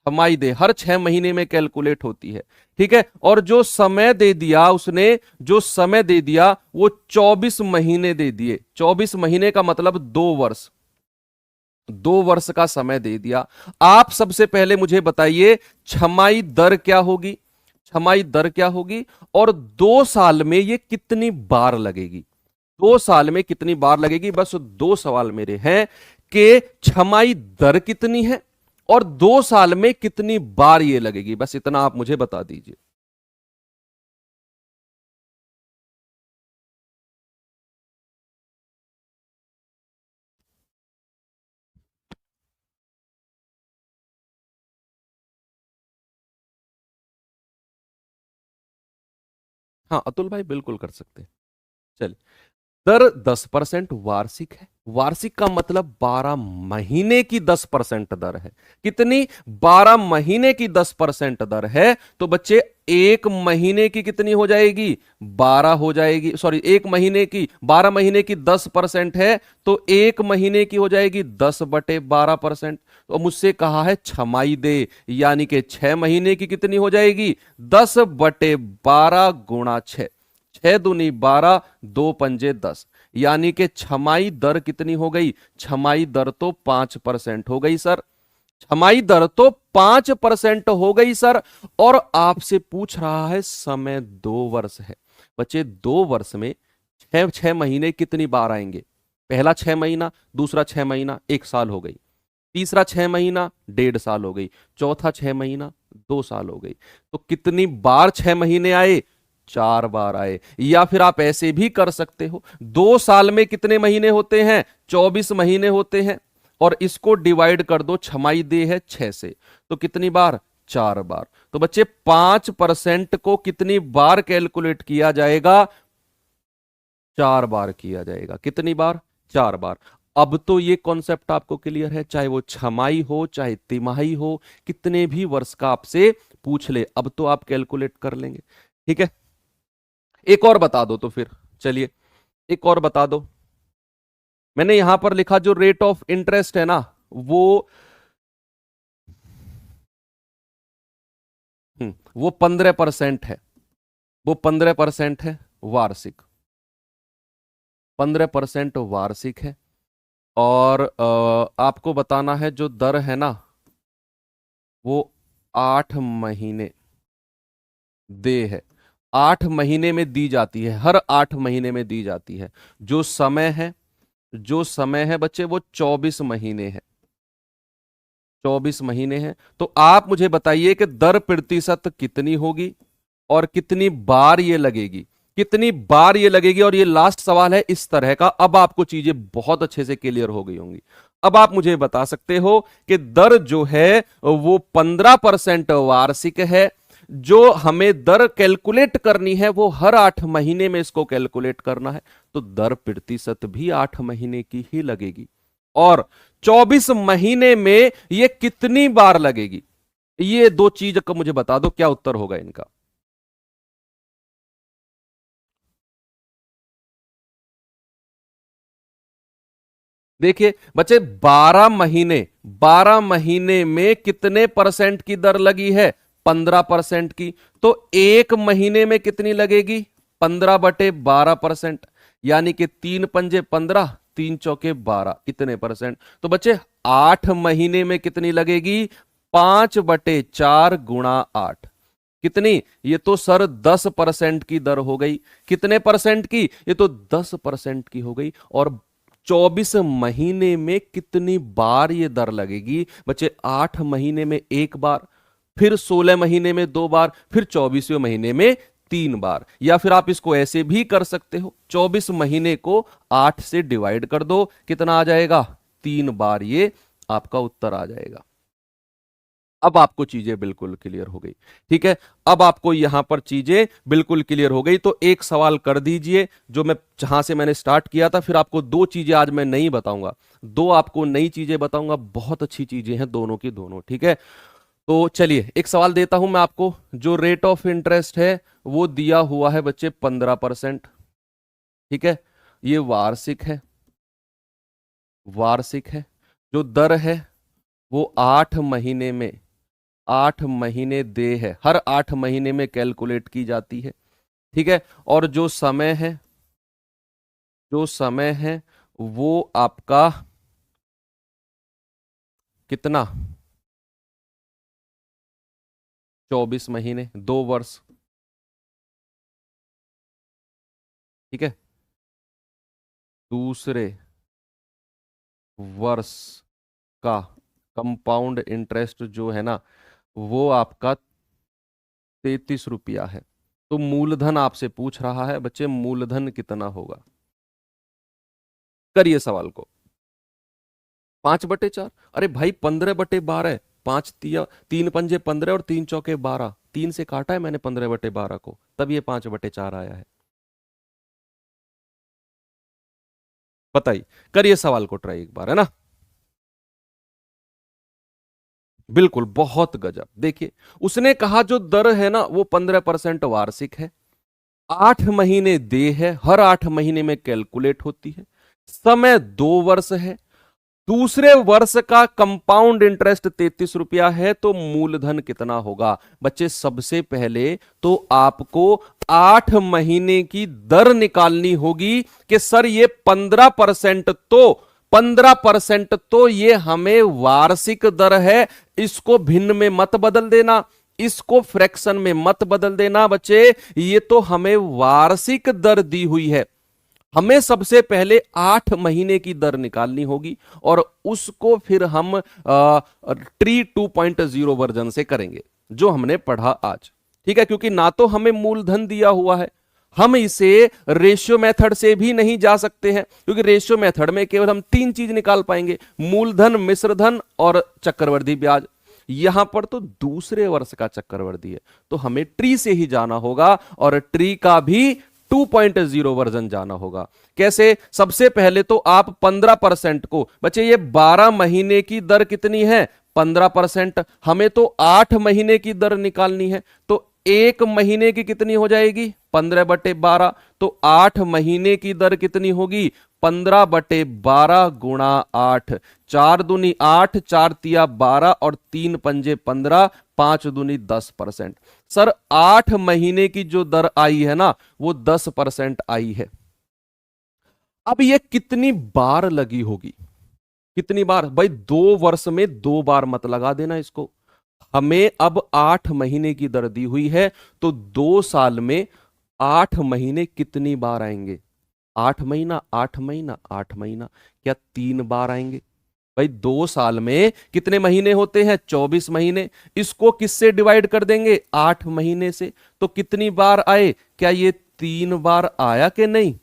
छमाई दे हर 6 महीने में कैलकुलेट होती है। ठीक है, और जो समय दे दिया उसने, जो समय दे दिया वो 24 महीने दे दिए। 24 महीने का मतलब 2 वर्ष, 2 वर्ष का समय दे दिया। आप सबसे पहले मुझे बताइए छमाई दर क्या होगी, छमाई दर क्या होगी, और 2 साल में ये कितनी बार लगेगी, 2 साल में कितनी बार लगेगी। बस 2 सवाल मेरे हैं कि छमाई दर कितनी है और 2 साल में कितनी बार ये लगेगी, बस इतना आप मुझे बता दीजिए। हाँ अतुल भाई बिल्कुल कर सकते हैं। चलिए, दर 10% वार्षिक है, वार्षिक का मतलब 12 महीने की 10% दर है। कितनी, 12 महीने की 10% दर है। तो बच्चे एक महीने की कितनी हो जाएगी, 12 हो जाएगी, सॉरी एक महीने की, 12 महीने की 10% है, तो एक महीने की हो जाएगी 10/12%। तो मुझसे कहा है छमाई दे, यानी कि 6 महीने की कितनी हो जाएगी, 10/12 गुणा 6, 6 दूनी 12, 2 पंजे 10, यानी कि छमाई दर कितनी हो गई, छमाई दर तो 5% हो गई सर, छमाई दर तो 5% हो गई सर। और आपसे पूछ रहा है समय 2 वर्ष है। बच्चे 2 वर्ष में 6 6 महीने कितनी बार आएंगे, पहला 6 महीना, दूसरा 6 महीना, 1 साल हो गई, तीसरा 6 महीना, 1.5 साल हो गई, चौथा 6 महीना, 2 साल हो गई। तो कितनी बार 6 महीने आए, 4 बार आए। या फिर आप ऐसे भी कर सकते हो, 2 साल में कितने महीने होते हैं, 24 महीने होते हैं, और इसको डिवाइड कर दो, छमाई दे है 6 से, तो कितनी बार, 4 बार। तो बच्चे 5% को कितनी बार कैलकुलेट किया जाएगा, 4 बार किया जाएगा। कितनी बार, 4 बार। अब तो ये कॉन्सेप्ट आपको क्लियर है, चाहे वो छमाई हो चाहे तिमाही हो, कितने भी वर्ष का आपसे पूछ ले, अब तो आप कैलकुलेट कर लेंगे। ठीक है, एक और बता दो तो फिर, चलिए एक और बता दो। मैंने यहां पर लिखा जो रेट ऑफ इंटरेस्ट है ना, वो वो 15% है, वो 15% है वार्षिक, 15% वार्षिक है। और आपको बताना है जो दर है ना, वो 8 महीने दे है, 8 महीने में दी जाती है, हर 8 महीने में दी जाती है। जो समय है, जो समय है बच्चे वो 24 महीने है, 24 महीने है। तो आप मुझे बताइए कि दर प्रतिशत कितनी होगी और कितनी बार ये लगेगी, कितनी बार ये लगेगी। और ये लास्ट सवाल है इस तरह का, अब आपको चीजें बहुत अच्छे से क्लियर हो गई होंगी। अब आप मुझे बता सकते हो कि दर जो है वो 15% वार्षिक है, जो हमें दर कैलकुलेट करनी है वो हर 8 महीने में इसको कैलकुलेट करना है, तो दर प्रतिशत भी 8 महीने की ही लगेगी। और 24 महीने में ये कितनी बार लगेगी, ये दो चीज का मुझे बता दो, क्या उत्तर होगा इनका। देखिए बच्चे, 12 महीने, 12 महीने में कितने परसेंट की दर लगी है, 15% की। तो एक महीने में कितनी लगेगी, 15/12%, यानी कि 3 पंजे 15, 3 चौके 12, इतने परसेंट। तो बच्चे 8 महीने में कितनी लगेगी, 5/4 गुणा 8, कितनी, ये तो सर 10% की दर हो गई। कितने परसेंट की, ये तो 10% की हो गई। और 24 महीने में कितनी बार ये दर लगेगी बच्चे, 8 महीने में 1 बार, फिर 16 महीने में 2 बार, फिर 24वें महीने में 3 बार। या फिर आप इसको ऐसे भी कर सकते हो, 24 महीने को 8 से डिवाइड कर दो, कितना आ जाएगा, 3 बार, ये आपका उत्तर आ जाएगा। अब आपको चीजें बिल्कुल क्लियर हो गई। ठीक है, अब आपको यहां पर चीजें बिल्कुल क्लियर हो गई। तो एक सवाल कर दीजिए, जो मैं जहां से मैंने स्टार्ट किया था। फिर आपको दो चीजें आज मैं नहीं बताऊंगा, दो आपको नई चीजें बताऊंगा, बहुत अच्छी चीजें हैं दोनों की दोनों। ठीक है, तो चलिए एक सवाल देता हूं मैं आपको। जो रेट ऑफ इंटरेस्ट है वो दिया हुआ है बच्चे 15%। ठीक है, ये वार्षिक है, वार्षिक है। जो दर है वो 8 महीने में, 8 महीने दे है, हर 8 महीने में कैलकुलेट की जाती है। ठीक है, और जो समय है, जो समय है वो आपका कितना, 24 महीने, 2 वर्ष। ठीक है, दूसरे वर्ष का कंपाउंड इंटरेस्ट जो है ना, वो आपका 33 रुपया है। तो मूलधन आपसे पूछ रहा है बच्चे, मूलधन कितना होगा, करिए सवाल को। 5/4, अरे भाई 15/12, 3 पंजे 15 और 3 चौके 12, 3 से काटा है मैंने 15/12 को, तब ये 5/4 आया है। बताइए, करिए सवाल को ट्राई एक बार, है ना। बिल्कुल, बहुत गजब। देखिए, उसने कहा जो दर है ना वो 15% वार्षिक है, 8 महीने दे है, हर 8 महीने में कैलकुलेट होती है, समय 2 वर्ष है, दूसरे वर्ष का कंपाउंड इंटरेस्ट 33 रुपया है, तो मूलधन कितना होगा? बच्चे सबसे पहले तो आपको 8 महीने की दर निकालनी होगी कि सर ये 15% तो ये हमें वार्षिक दर है, इसको भिन्न में मत बदल देना, इसको फ्रैक्शन में मत बदल देना बच्चे, ये तो हमें वार्षिक दर दी हुई है। हमें सबसे पहले 8 महीने की दर निकालनी होगी और उसको फिर हम ट्री 2.0 वर्जन से करेंगे जो हमने पढ़ा आज। ठीक है, क्योंकि ना तो हमें मूलधन दिया हुआ है, हम इसे रेशियो मेथड से भी नहीं जा सकते हैं, क्योंकि रेशियो मेथड में केवल हम 3 चीज निकाल पाएंगे, मूलधन, मिश्रधन और चक्रवृद्धि ब्याज। यहां पर तो दूसरे वर्ष का चक्रवृद्धि है, तो हमें ट्री से ही जाना होगा और ट्री का भी 2.0 वर्जन जाना होगा। कैसे? सबसे पहले तो आप 15% को, बच्चे ये 12 महीने की दर कितनी है? 15%। हमें तो 8 महीने की दर निकालनी है, तो 1 महीने की कितनी हो जाएगी? 15/12। तो 8 महीने की दर कितनी होगी? 15/12 गुणा 8, 4 दूनी 8, 4 तिया 12 और 3 पंजे 15, 5 दूनी 10%। सर 8 महीने की जो दर आई है ना वो 10% आई है। अब ये कितनी बार लगी होगी? कितनी बार भाई? 2 वर्ष में 2 बार मत लगा देना इसको। हमें अब 8 महीने की दर दी हुई है, तो 2 साल में 8 महीने कितनी बार आएंगे? 8 महीना, 8 महीना, 8 महीना, क्या 3 बार आएंगे? भाई 2 साल में कितने महीने होते हैं? 24 महीने। इसको किससे डिवाइड कर देंगे? 8 महीने से। तो कितनी बार आए? क्या ये 3 बार आया कि नहीं?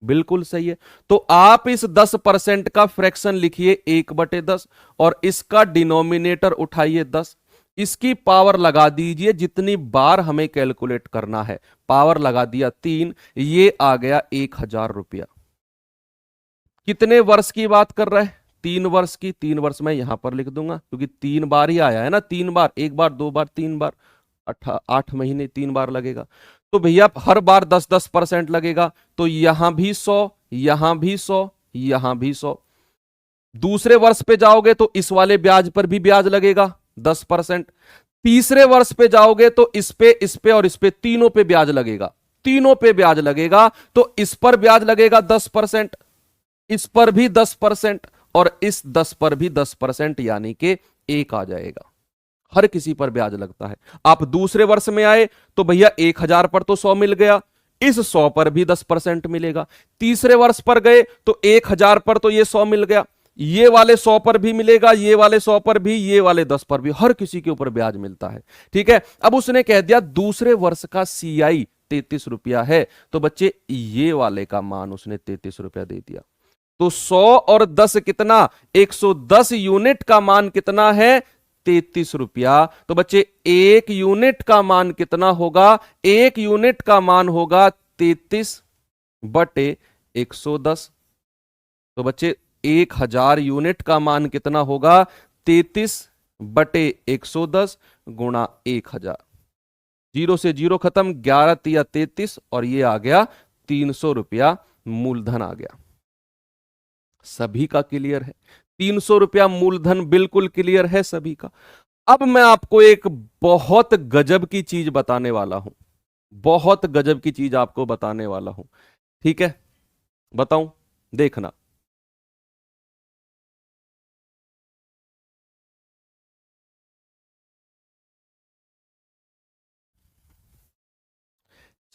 बिल्कुल सही है। तो आप इस 10% का फ्रैक्शन लिखिए 1/10 और इसका डिनोमिनेटर उठाइए 10, इसकी पावर लगा दीजिए जितनी बार हमें कैलकुलेट करना है। पावर लगा दिया 3, ये आ गया 1000 रुपया। कितने वर्ष की बात कर रहे हैं? 3 वर्ष की। 3 वर्ष मैं यहां पर लिख दूंगा क्योंकि 3 बार ही आया है ना, 3 बार, 1 बार, 2 बार, 3 बार, 8 महीने 3 बार लगेगा। तो भैया हर बार 10-10% लगेगा, तो यहां भी 100, यहां भी 100, यहां भी 100। दूसरे वर्ष पे जाओगे तो इस वाले ब्याज पर भी ब्याज लगेगा 10%। तीसरे वर्ष पे जाओगे तो इस पे और इस पे, तीनों पे ब्याज लगेगा, तीनों पे ब्याज लगेगा। तो इस पर ब्याज लगेगा 10%, इस पर भी 10% और इस 10 पर भी 10%, यानी कि 1 आ जाएगा। हर किसी पर ब्याज लगता है। आप दूसरे वर्ष में आए तो भैया 1000 पर तो 100 मिल गया, इस 100 पर भी 10% मिलेगा। तीसरे वर्ष पर गए तो 1000 पर तो ये 100 मिल गया, ये वाले 100 पर भी मिलेगा, ये वाले 100 पर भी, ये वाले 10 पर भी, हर किसी के ऊपर ब्याज मिलता है। ठीक है, अब उसने कह दिया दूसरे वर्ष का CI 33 रुपया है, तो बच्चे ये वाले का मान उसने 33 रुपया दे दिया। तो 100 और 10 कितना? 110 यूनिट का मान कितना है? 33 रुपया। तो बच्चे 1 यूनिट का मान कितना होगा? 1 यूनिट का मान होगा 33/110। तो बच्चे 1000 यूनिट का मान कितना होगा? 33/110 गुणा 1000। 0 से 0 खत्म, 11 तिया 33 और ये आ गया 300 रुपया मूलधन आ गया। सभी का क्लियर है? 300 रुपया मूलधन बिल्कुल क्लियर है सभी का। अब मैं आपको एक बहुत गजब की चीज बताने वाला हूं, बहुत गजब की चीज आपको बताने वाला हूं। ठीक है, बताऊं? देखना।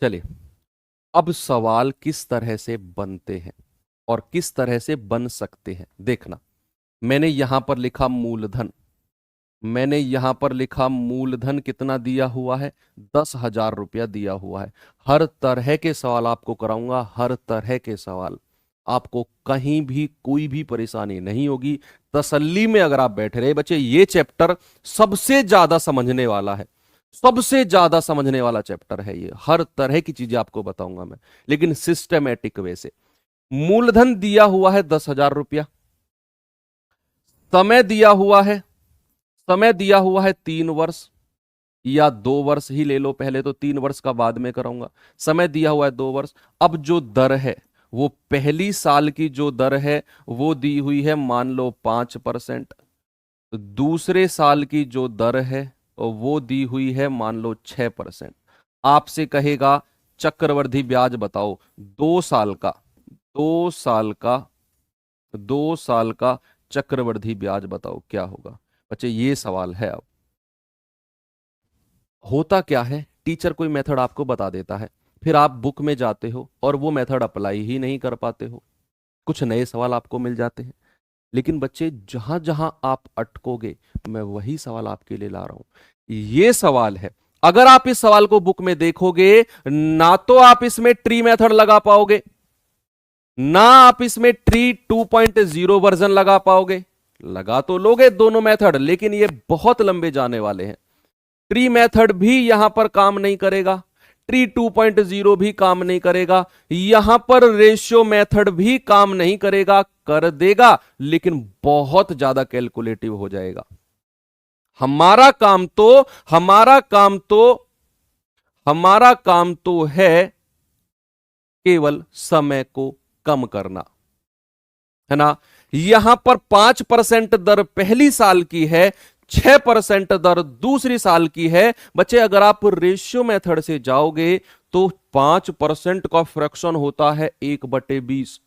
चलिए, अब सवाल किस तरह से बनते हैं और किस तरह से बन सकते हैं देखना। मैंने यहां पर लिखा मूलधन, मैंने यहां पर लिखा मूलधन कितना दिया हुआ है? 10,000 रुपया दिया हुआ है। हर तरह के सवाल आपको कराऊंगा, हर तरह के सवाल। आपको कहीं भी कोई भी परेशानी नहीं होगी, तसल्ली में अगर आप बैठे रहे। बच्चे ये चैप्टर सबसे ज्यादा समझने वाला है, सबसे ज्यादा समझने वाला चैप्टर है ये। हर तरह की चीजें आपको बताऊंगा मैं, लेकिन सिस्टमेटिक वे से। मूलधन दिया हुआ है 10,000 रुपया, समय दिया हुआ है समय दिया हुआ है 3 वर्ष या 2 वर्ष ही ले लो, पहले तो 3 वर्ष का बाद में कराऊंगा। समय दिया हुआ है 2 वर्ष। अब जो दर है वो पहली साल की जो दर है वो दी हुई है मान लो 5%। तो दूसरे साल की जो दर है वो दी हुई है मान लो 6%। आपसे कहेगा चक्रवृद्धि ब्याज बताओ 2 साल का, 2 साल का, 2 साल का चक्रवृद्धि ब्याज बताओ क्या होगा। बच्चे ये सवाल है। अब होता क्या है, टीचर कोई मेथड आपको बता देता है, फिर आप बुक में जाते हो और वो मेथड अप्लाई ही नहीं कर पाते हो, कुछ नए सवाल आपको मिल जाते हैं। लेकिन बच्चे जहां जहां आप अटकोगे मैं वही सवाल आपके लिए ला रहा हूं। ये सवाल है, अगर आप इस सवाल को बुक में देखोगे ना तो आप इसमें ट्री मेथड लगा पाओगे, ना आप इसमें ट्री 2.0 वर्जन लगा पाओगे। लगा तो लोगे दोनों मेथड, लेकिन ये बहुत लंबे जाने वाले हैं। ट्री मेथड भी यहां पर काम नहीं करेगा, ट्री 2.0 भी काम नहीं करेगा, यहां पर रेशियो मेथड भी काम नहीं करेगा, कर देगा लेकिन बहुत ज्यादा कैलकुलेटिव हो जाएगा। हमारा काम तो हमारा काम तो हमारा काम तो है केवल समय को कम करना, है ना। यहां पर 5% दर पहली साल की है, 6% दर दूसरी साल की है। बच्चे अगर आप रेशियो मेथड से जाओगे तो 5% का फ्रैक्शन होता है 1/20,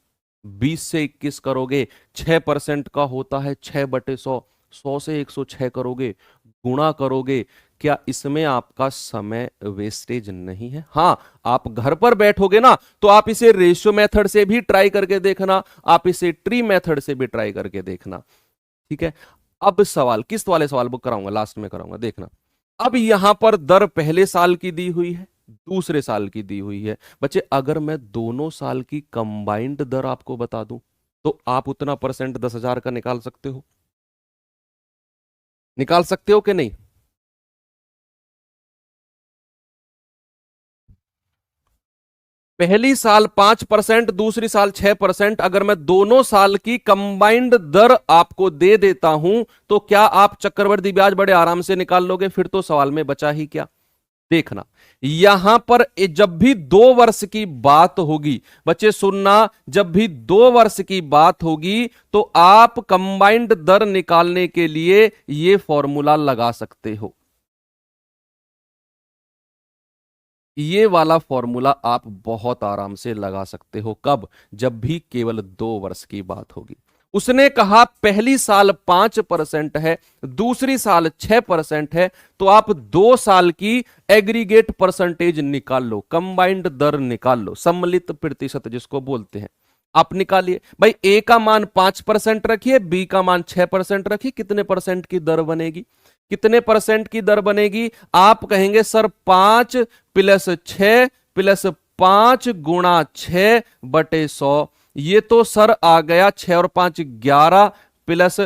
20 से 21 करोगे। 6% का होता है 6/100, 100 से 106 करोगे, गुणा करोगे। क्या इसमें आपका समय वेस्टेज नहीं है? हां, आप घर पर बैठोगे ना तो आप इसे रेशियो मेथड से भी ट्राई करके देखना, आप इसे ट्री मेथड से भी ट्राई करके देखना, ठीक है। अब सवाल किस वाले सवाल बुक कराऊंगा, लास्ट में कराऊंगा, देखना। अब यहां पर दर पहले साल की दी हुई है, दूसरे साल की दी हुई है। बच्चे अगर मैं दोनों साल की कंबाइंड दर आपको बता दूं तो आप उतना परसेंट 10,000 का निकाल सकते हो, निकाल सकते हो कि नहीं? पहली साल 5%, दूसरी साल 6%, अगर मैं दोनों साल की कंबाइंड दर आपको दे देता हूं तो क्या आप चक्रवृद्धि ब्याज बड़े आराम से निकाल लोगे? फिर तो सवाल में बचा ही क्या। देखना, यहां पर जब भी 2 वर्ष की बात होगी, बच्चे सुनना, जब भी 2 वर्ष की बात होगी तो आप कंबाइंड दर निकालने के लिए यह फॉर्मूला लगा सकते हो। ये वाला फॉर्मूला आप बहुत आराम से लगा सकते हो। कब? जब भी केवल 2 वर्ष की बात होगी। उसने कहा पहली साल 5% है, दूसरी साल 6% है, तो आप 2 साल की एग्रीगेट परसेंटेज निकाल लो, कंबाइंड दर निकाल लो, सम्मिलित प्रतिशत जिसको बोलते हैं, आप निकालिए। भाई ए का मान 5% रखिए, बी का मान 6% रखिए, कितने परसेंट की दर बनेगी? कितने परसेंट की दर बनेगी? आप कहेंगे सर 5+6 + 5 × 6 / 100, ये तो सर आ गया 6 और 5 11 प्लस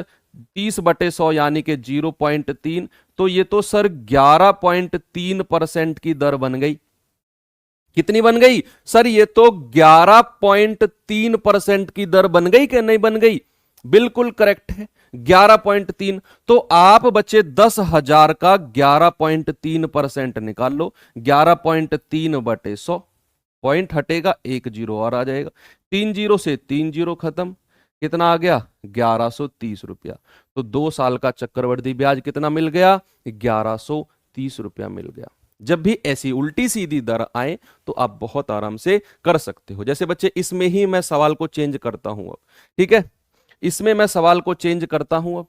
30/100 यानी कि 0.3, तो ये तो सर 11.3% की दर बन गई। कितनी बन गई सर? ये तो 11.3% की दर बन गई कि नहीं बन गई? बिल्कुल करेक्ट है, 11.3। तो आप बच्चे 10,000 का 11.3% निकाल लो। 11.3/100, पॉइंट हटेगा, 1 जीरो और आ जाएगा, 3 जीरो से 3 जीरो खत्म। कितना आ गया? 1130 रुपया। तो 2 साल का चक्रवृद्धि ब्याज कितना मिल गया? 1130 रुपया मिल गया। जब भी ऐसी उल्टी सीधी दर आए तो आप बहुत आराम से कर सकते हो। जैसे बच्चे इसमें ही मैं सवाल को चेंज करता हूं अब, ठीक है, इसमें मैं सवाल को चेंज करता हूं अब।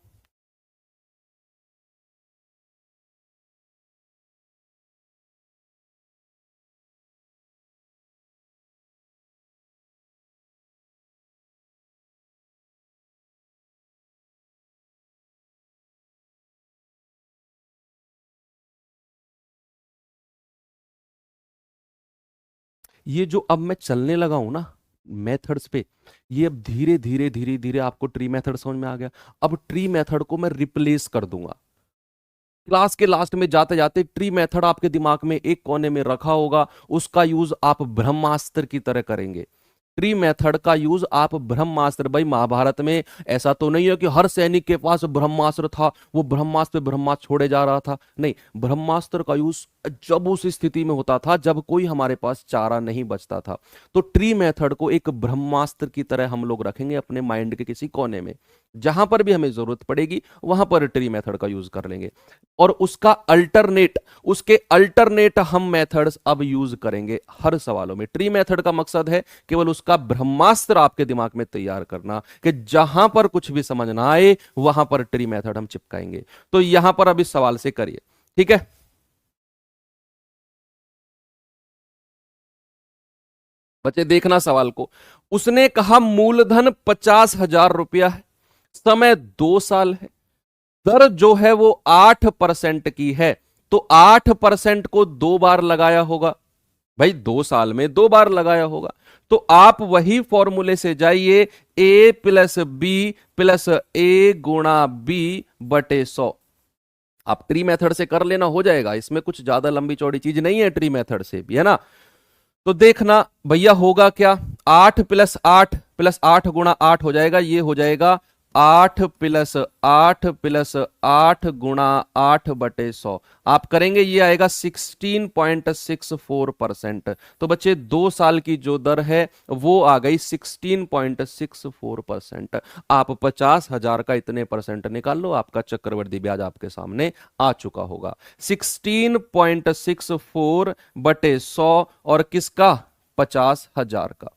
ये जो अब मैं चलने लगा हूं ना मेथड्स पे, ये अब धीरे धीरे धीरे धीरे आपको ट्री मेथड समझ में आ गया। अब ट्री मेथड को मैं रिप्लेस कर दूंगा। क्लास के लास्ट में जाते जाते ट्री मेथड आपके दिमाग में एक कोने में रखा होगा, उसका यूज आप ब्रह्मास्त्र की तरह करेंगे। ट्री मेथड का यूज आप ब्रह्मास्त्र, भाई महाभारत में ऐसा तो नहीं है कि हर सैनिक के पास ब्रह्मास्त्र था, वो ब्रह्मास्त्र पे ब्रह्मास्त्र छोड़े जा रहा था, नहीं, ब्रह्मास्त्र का यूज जब उस स्थिति में होता था जब कोई हमारे पास चारा नहीं बचता था। तो ट्री मेथड को एक ब्रह्मास्त्र की तरह हम लोग रखेंगे अपने माइंड के किसी कोने में, जहां पर भी हमें जरूरत पड़ेगी वहां पर ट्री मेथड का यूज कर लेंगे, और उसके अल्टरनेट हम मेथड्स अब यूज करेंगे हर सवालों में। ट्री मेथड का मकसद है केवल उसका ब्रह्मास्त्र आपके दिमाग में तैयार करना, कि जहां पर कुछ भी समझ ना आए वहां पर ट्री मेथड हम चिपकाएंगे। तो यहां पर अब इस सवाल से करिए, ठीक है। बच्चे देखना सवाल को, उसने कहा मूलधन 50,000 रुपया है, समय 2 साल है, दर जो है वो 8% की है, तो 8% को 2 बार लगाया होगा, भाई 2 साल में 2 बार लगाया होगा। तो आप वही फॉर्मूले से जाइए, a प्लस बी प्लस ए गुणा बी बटे 100। आप ट्री मेथड से कर लेना, हो जाएगा, इसमें कुछ ज्यादा लंबी चौड़ी चीज नहीं है, ट्री मेथड से भी, है ना। तो देखना भैया होगा क्या, 8 प्लस 8 गुणा 8 हो जाएगा, ये हो जाएगा 8 प्लस 8 गुणा 8/100। आप करेंगे ये आएगा 16.64%। तो बच्चे 2 साल की जो दर है वो आ गई 16.64%। आप 50,000 का इतने परसेंट निकाल लो, आपका चक्रवृद्धि ब्याज आपके सामने आ चुका होगा। 16.64/100 और किसका, 50,000 का।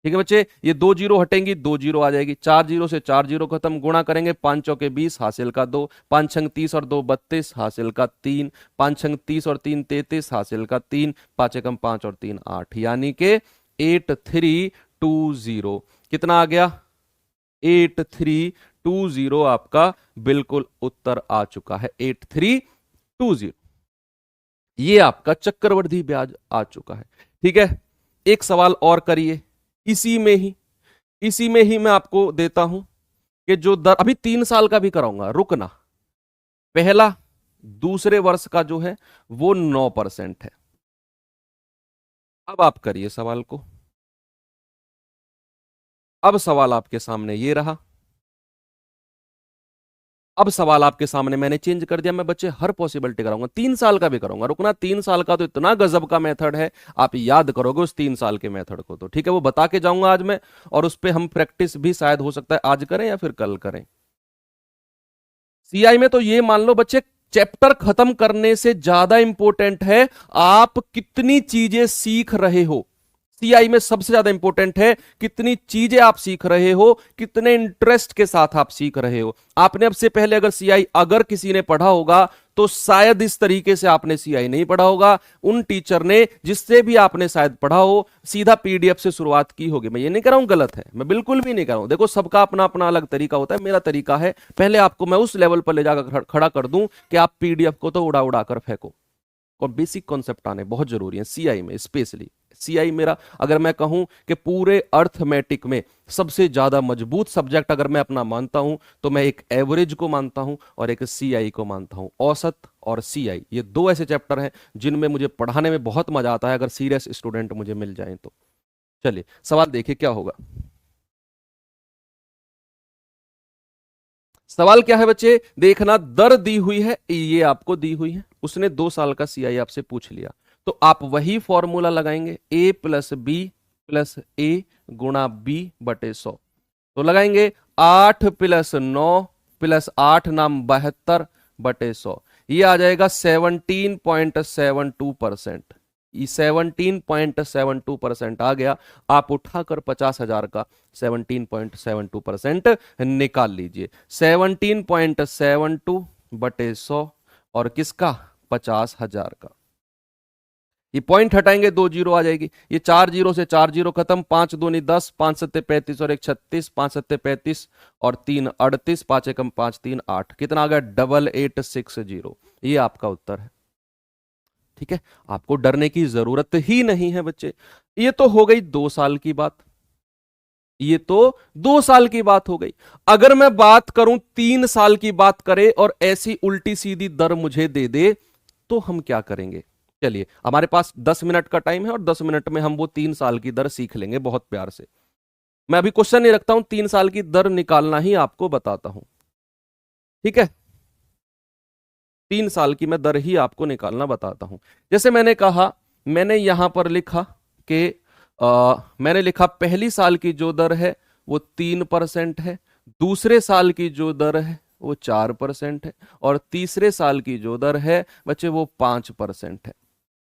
ठीक है बच्चे, ये 2 जीरो हटेंगी, 2 जीरो आ जाएगी, 4 जीरो से 4 जीरो खत्म, गुणा करेंगे, 5 चौके 20 हासिल का 2, 5 छंग 30 और 2 32 हासिल का 3, 5 छंग 30 और 3 33 हासिल का 3, 5 एकम 5 और 3 8, यानी के 8320। कितना आ गया, 8320 आपका बिल्कुल उत्तर आ चुका है, 8320। ये आपका चक्रवृद्धि ब्याज आ चुका है। ठीक है, एक सवाल और करिए, इसी में ही मैं आपको देता हूं कि जो दर, अभी 3 साल का भी कराऊंगा, रुकना, पहला दूसरे वर्ष का जो है वो 9% है। अब आप करिए सवाल को, अब सवाल आपके सामने ये रहा, अब सवाल आपके सामने मैंने चेंज कर दिया, मैं बच्चे हर पॉसिबिलिटी कराऊंगा, 3 साल का भी करूंगा, रुकना, 3 साल का तो इतना गजब का मेथड है, आप याद करोगे उस 3 साल के मेथड को, तो ठीक है, वो बता के जाऊंगा आज मैं, और उस पर हम प्रैक्टिस भी शायद हो सकता है आज करें या फिर कल करें। सीआई में तो ये मान लो बच्चे, चैप्टर खत्म करने से ज्यादा इंपॉर्टेंट है आप कितनी चीजें सीख रहे हो। सीआई में सबसे ज्यादा इंपॉर्टेंट है कितनी चीजें आप सीख रहे हो, कितने इंटरेस्ट के साथ आप सीख रहे हो। आपने अब से पहले अगर सीआई अगर किसी ने पढ़ा होगा तो शायद इस तरीके से आपने सीआई नहीं पढ़ा होगा, उन टीचर ने जिससे भी आपने शायद पढ़ा हो सीधा पीडीएफ से शुरुआत की होगी। मैं ये नहीं कह रहा हूं गलत है, मैं बिल्कुल भी नहीं कह रहा हूं, देखो सबका अपना अपना अलग तरीका होता है, मेरा तरीका है पहले आपको मैं उस लेवल पर ले जाकर खड़ा कर दूं कि आप पीडीएफ को तो उड़ा उड़ा कर फेंको, और बेसिक कॉन्सेप्ट आने बहुत जरूरी है सीआई में। स्पेशली सीआई मेरा, अगर मैं कहूं कि पूरे अर्थमेटिक में सबसे ज्यादा मजबूत सब्जेक्ट अगर मैं अपना मानता हूं तो मैं एक एवरेज को मानता हूं और एक सीआई को मानता हूं। औसत और सीआई, ये दो ऐसे चैप्टर हैं जिनमें मुझे पढ़ाने में बहुत मजा आता है अगर सीरियस स्टूडेंट मुझे मिल जाए तो। चलिए सवाल देखिए क्या होगा। सवाल क्या है बच्चे, देखना, दर दी हुई है, ये आपको दी हुई है, उसने 2 साल का सीआई आपसे पूछ लिया, तो आप वही फॉर्मूला लगाएंगे, a प्लस बी प्लस ए गुणा बी बटे 100। तो लगाएंगे 8 प्लस 9 प्लस 8 नाम 72 बटे 100, ये आ जाएगा 17.72%। 17.72% आ गया, आप उठाकर 50,000 का 17.72% निकाल लीजिए। 17.72 बटे 100 और किसका, 50,000 का। ये पॉइंट हटाएंगे 2 जीरो आ जाएगी, ये 4 जीरो से 4 जीरो खत्म, 5 दूनी 10, 5 सत्ते 35 और 1 36, 5 सत्ते 35 और 3 38, 5 एकम 5 3 8, कितना आ गया 8860। ये आपका उत्तर है। ठीक है, आपको डरने की जरूरत ही नहीं है बच्चे। ये तो हो गई 2 साल की बात, ये तो 2 साल की बात हो गई। अगर मैं बात करूं 3 साल की बात करे और ऐसी उल्टी सीधी दर मुझे दे दे तो हम क्या करेंगे। चलिए, हमारे पास 10 मिनट का टाइम है और 10 मिनट में हम वो 3 साल की दर सीख लेंगे बहुत प्यार से। मैं अभी क्वेश्चन नहीं रखता हूं, 3 साल की दर निकालना ही आपको बताता हूं, ठीक है। 3 साल की मैं दर ही आपको निकालना बताता हूं। जैसे मैंने कहा, मैंने यहां पर लिखा कि मैंने लिखा पहली साल की जो दर है वो 3% है, दूसरे साल की जो दर है वो 4% है, और तीसरे साल की जो दर है बच्चे वो 5% है।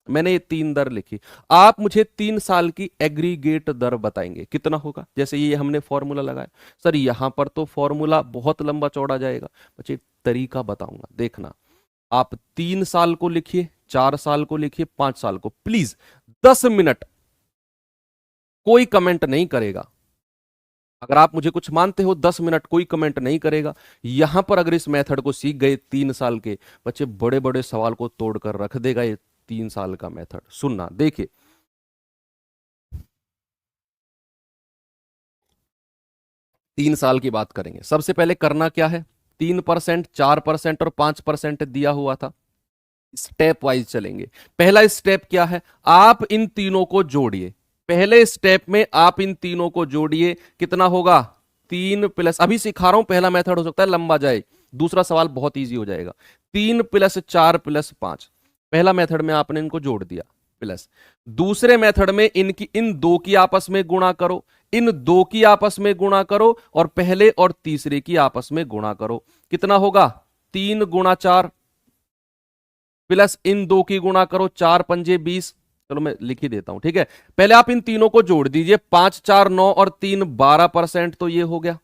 मैंने ये 3 दर लिखी। आप मुझे 3 साल की एग्रीगेट दर बताएंगे कितना होगा। जैसे ये हमने फॉर्मूला लगाया, सर यहां पर तो फॉर्मूला बहुत लंबा चौड़ा जाएगा, बच्चे तरीका बताऊंगा, देखना। आप 3 साल को लिखिए, 4 साल को लिखिए, 5 साल को, प्लीज 10 मिनट, कोई कमेंट नहीं करेगा। अगर आप मुझे कुछ मानते हो, 10 मिनट कोई कमेंट नहीं करेगा। यहां पर अगर इस मेथड को सीख गए 3 साल के बच्चे, बड़े बड़े सवाल को तोड़कर रख देगा ये 3 साल का मेथड। सुनना, देखिए 3 साल की बात करेंगे। सबसे पहले करना क्या है, 3%, 4% और 5% दिया हुआ था, स्टेप वाइज चलेंगे। पहला स्टेप क्या है, आप इन तीनों को जोड़िए। पहले स्टेप में आप इन तीनों को जोड़िए, कितना होगा, 3 प्लस, अभी सिखा रहा हूं, पहला मेथड हो सकता है लंबा जाए, दूसरा सवाल बहुत इजी हो जाएगा। 3 + 4 + 5, पहला मेथड में आपने इनको जोड़ दिया, प्लस दूसरे मेथड में इनकी, इन दो की आपस में गुणा करो, इन दो की आपस में गुणा करो, और पहले और तीसरे की आपस में गुणा करो। कितना होगा, 3 × 4, प्लस इन दो की गुणा करो, 4 × 5 = 20। चलो मैं लिख ही देता हूं, ठीक है। पहले आप इन तीनों को जोड़ दीजिए, 5 × 4 = 9 और 3 = 12%, तो ये हो गया।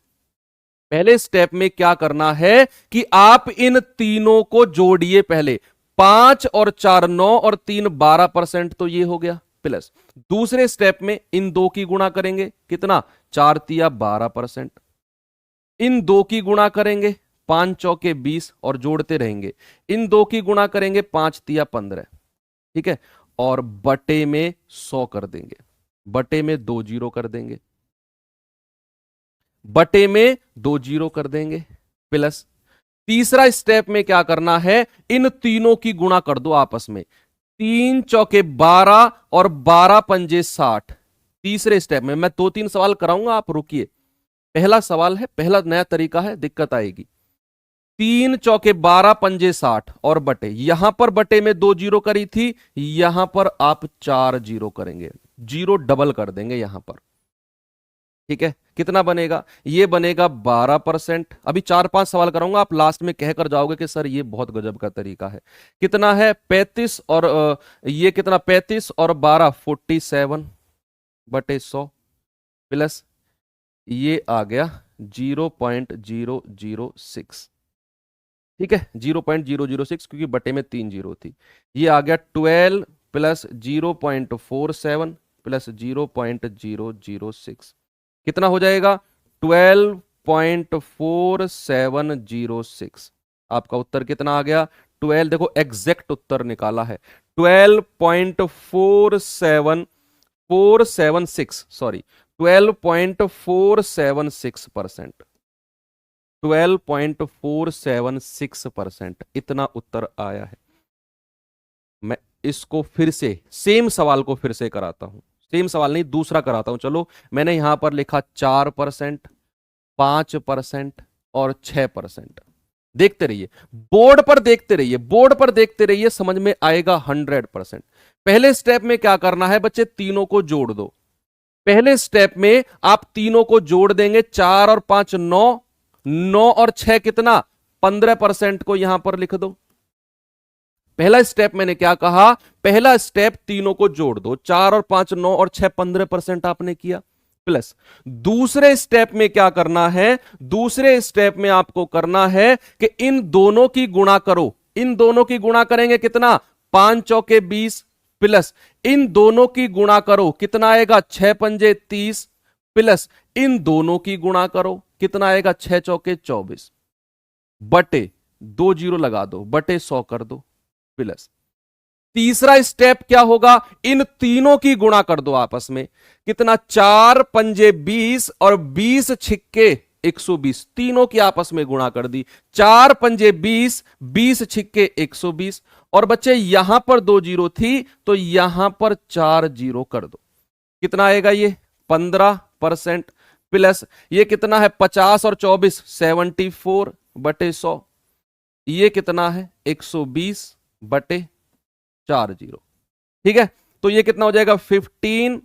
पहले स्टेप में क्या करना है कि आप इन तीनों को जोड़िए, पहले 5 और 4 9 और 3 12%, तो ये हो गया, प्लस दूसरे स्टेप में इन दो की गुणा करेंगे, कितना, 4 × 3 = 12%, इन दो की गुणा करेंगे, 5 × 4 = 20 और जोड़ते रहेंगे, इन दो की गुणा करेंगे, 5 × 3 = 15, ठीक है, और बटे में 100 कर देंगे, बटे में 2 जीरो कर देंगे, बटे में 2 जीरो कर देंगे, प्लस तीसरा स्टेप में क्या करना है, इन तीनों की गुणा कर दो आपस में, 3 × 4 = 12 और 12 × 5 = 60। तीसरे स्टेप में मैं 2-3 सवाल कराऊंगा, आप रुकिए। पहला सवाल है, पहला नया तरीका है, दिक्कत आएगी। 3 × 4 = 12 × 5 = 60 और बटे, यहां पर बटे में 2 जीरो करी थी, यहां पर आप 4 जीरो करेंगे, जीरो डबल कर देंगे यहां पर, ठीक है। कितना बनेगा, ये बनेगा 12%। अभी 4-5 सवाल कराऊंगा, आप लास्ट में कहकर जाओगे कि सर ये बहुत गजब का तरीका है। कितना है, 35 और ये कितना, 35 और 12 47 बटे 100, प्लस ये आ गया 0.006, ठीक है, 0.006, क्योंकि बटे में 3 जीरो थी। ये आ गया 12 + 0.47 + 0.006, कितना हो जाएगा, 12.4706। आपका उत्तर कितना आ गया, 12, देखो एग्जैक्ट उत्तर निकाला है, 12.476, सॉरी 12.476%, 12.476%, इतना उत्तर आया है। मैं इसको फिर से, सेम सवाल को फिर से कराता हूं, सेम सवाल नहीं, दूसरा कराता हूं। चलो, मैंने यहां पर लिखा 4%, 5% और 6%। देखते रहिए, बोर्ड पर देखते रहिए, बोर्ड पर देखते रहिए, समझ में आएगा 100%। पहले स्टेप में क्या करना है बच्चे, तीनों को जोड़ दो। पहले स्टेप में आप तीनों को जोड़ देंगे, 4 और 5 9, 9 और 6 कितना, 15% को यहां पर लिख दो। पहला स्टेप मैंने क्या कहा, पहला स्टेप तीनों को जोड़ दो, 4 और 5 9 और 6 15% आपने किया, प्लस दूसरे स्टेप में क्या करना है, दूसरे स्टेप में आपको करना है कि इन दोनों की गुणा करो, इन दोनों की गुणा करेंगे, कितना, 5 × 4 = 20, प्लस इन दोनों की गुणा करो, कितना आएगा, 6 × 5 = 30, प्लस इन दोनों की गुणा करो, कितना आएगा, 6 × 4 = 24, बटे 2 जीरो लगा दो, बटे 100 कर दो, प्लस तीसरा स्टेप क्या होगा, इन तीनों की गुणा कर दो आपस में, कितना, 4 × 5 = 20 और 20 × 6 = 120, तीनों की आपस में गुणा कर दी। 4 पंजे 20, 20 छिक्के 120। और बच्चे यहां पर 2 जीरो थी तो यहां पर 4 जीरो कर दो। कितना आएगा ये 15% प्लस ये कितना है 50 और 24 74 बटे 100। ये कितना है 120 बटे 4 जीरो। ठीक है, तो ये कितना हो जाएगा 15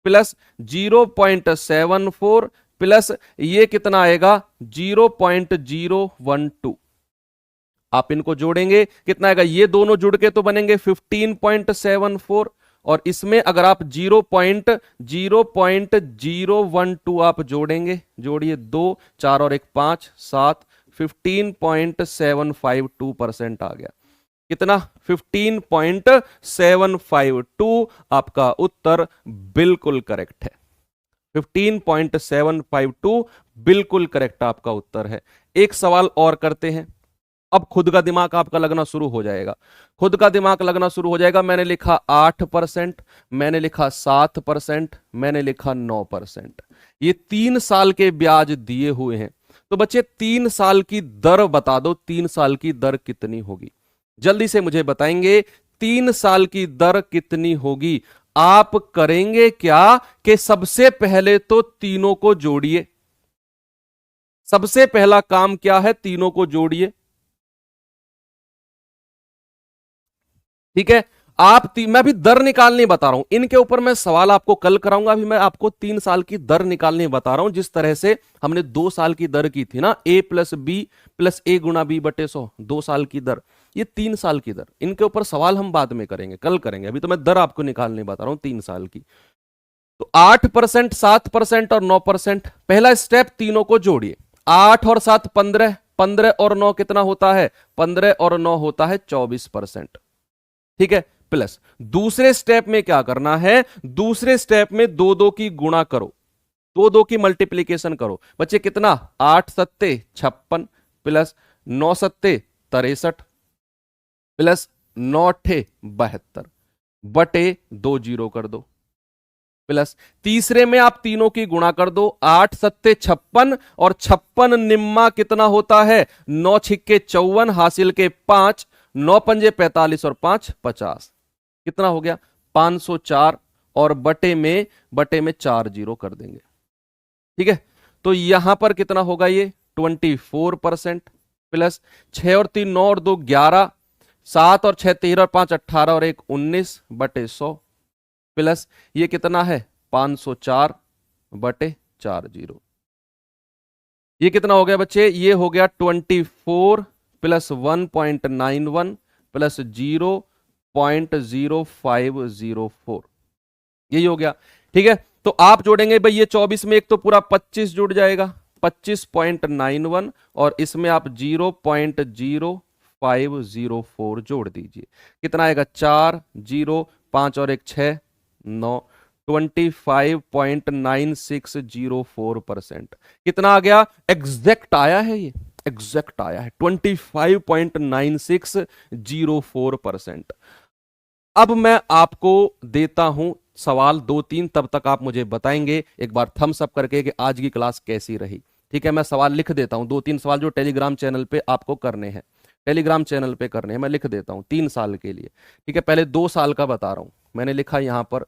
प्लस 0.74 प्लस ये कितना आएगा 0.012। आप इनको जोड़ेंगे कितना आएगा, ये दोनों जुड़ के तो बनेंगे 15.74 और इसमें अगर आप 0.012 आप जोड़ेंगे, जोड़िए 2 4 और 1 5 7 15.752% आ गया। कितना 15.752 आपका उत्तर बिल्कुल करेक्ट है। 15.752 बिल्कुल करेक्ट आपका उत्तर है। एक सवाल और करते हैं, अब खुद का दिमाग आपका लगना शुरू हो जाएगा। खुद का दिमाग लगना शुरू हो जाएगा। मैंने लिखा 8%, मैंने लिखा 7%, मैंने लिखा 9%। ये 3 साल के ब्याज दिए हुए हैं। तो बच्चे 3 साल की दर बता दो, 3 साल की दर कितनी होगी? जल्दी से मुझे बताएंगे 3 साल की दर कितनी होगी। आप करेंगे क्या कि सबसे पहले तो तीनों को जोड़िए। सबसे पहला काम क्या है, तीनों को जोड़िए। ठीक है, मैं अभी दर निकालने बता रहा हूं, इनके ऊपर मैं सवाल आपको कल कराऊंगा। अभी मैं आपको 3 साल की दर निकालने बता रहा हूं, जिस तरह से हमने 2 साल की दर की थी ना, a प्लस बी प्लस ए गुणा बी बटे 100, 2 साल की दर। ये 3 साल की दर, इनके ऊपर सवाल हम बाद में करेंगे, कल करेंगे। अभी तो मैं दर आपको निकालने बता रहा हूं 3 साल की। तो 8%, 7% और 9%। पहला स्टेप, तीनों को जोड़िए। 8 और 7 15, 15 और 9 कितना होता है, 15 और 9 होता है 24%। ठीक है, प्लस दूसरे स्टेप में क्या करना है, दूसरे स्टेप में 2 2 की गुणा करो, 2 2 की मल्टीप्लीकेशन करो। बच्चे कितना 8 सत्ते 56 प्लस 9 सत्ते 63 प्लस 9 अट्ठे 72 बटे 2 जीरो कर दो। प्लस तीसरे में आप तीनों की गुणा कर दो, 8 सत्ते 56 और 56 निम्मा कितना होता है 9 छिक्के 54 हासिल के 5, 9 पंजे 45 और 5 50। कितना हो गया 504 और बटे में 4 जीरो कर देंगे। ठीक है, तो यहां पर कितना होगा ये 24% प्लस 6 और 3 9 और 2 11, 7 और 6 13 और 5 18 और 1 19 बटे 100 प्लस ये कितना है 504 बटे 4 जीरो। ये कितना हो गया बच्चे, ये हो गया 24 प्लस 1.91 प्लस 0.0504, यही हो गया। ठीक है, तो आप जोड़ेंगे भाई ये 24 में एक तो पूरा 25 जुड़ जाएगा, 25.91 और इसमें आप 0.0504 जोड़ दीजिए। कितना आएगा 4 0 5 और 1 6 9, 25.9604%। कितना आ गया, एग्जैक्ट आया है, ये एग्जैक्ट आया है 25.9604%। अब मैं आपको देता हूं सवाल 2-3, तब तक आप मुझे बताएंगे एक बार थम्स अप करके कि आज की क्लास कैसी रही। ठीक है, मैं सवाल लिख देता हूं, 2-3 सवाल जो टेलीग्राम चैनल पे आपको करने हैं, टेलीग्राम चैनल पे करने हैं, मैं लिख देता हूं 3 साल के लिए। ठीक है, पहले 2 साल का बता रहा हूं। मैंने लिखा यहां पर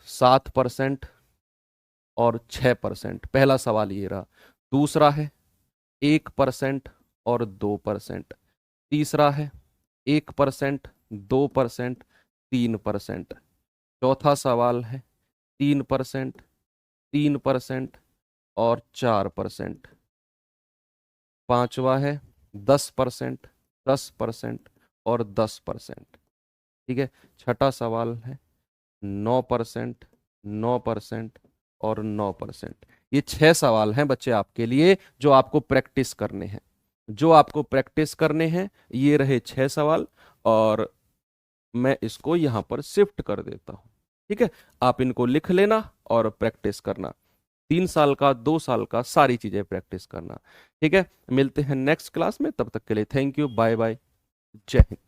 7% और 6%। पहला सवाल ये रहा। दूसरा है 1% और 2%। तीसरा है 1% 2% 3%। चौथा सवाल है 3% 3% और 4%। पांचवा है 10% 10% और 10%। ठीक है, छठा सवाल है 9% 9% और 9%। ये 6 सवाल हैं बच्चे आपके लिए, जो आपको प्रैक्टिस करने हैं, जो आपको प्रैक्टिस करने हैं। ये रहे 6 सवाल और मैं इसको यहां पर शिफ्ट कर देता हूं। ठीक है, आप इनको लिख लेना और प्रैक्टिस करना। 3 साल का 2 साल का सारी चीजें प्रैक्टिस करना। ठीक है, मिलते हैं नेक्स्ट क्लास में, तब तक के लिए थैंक यू, बाय बाय, जय हिंद।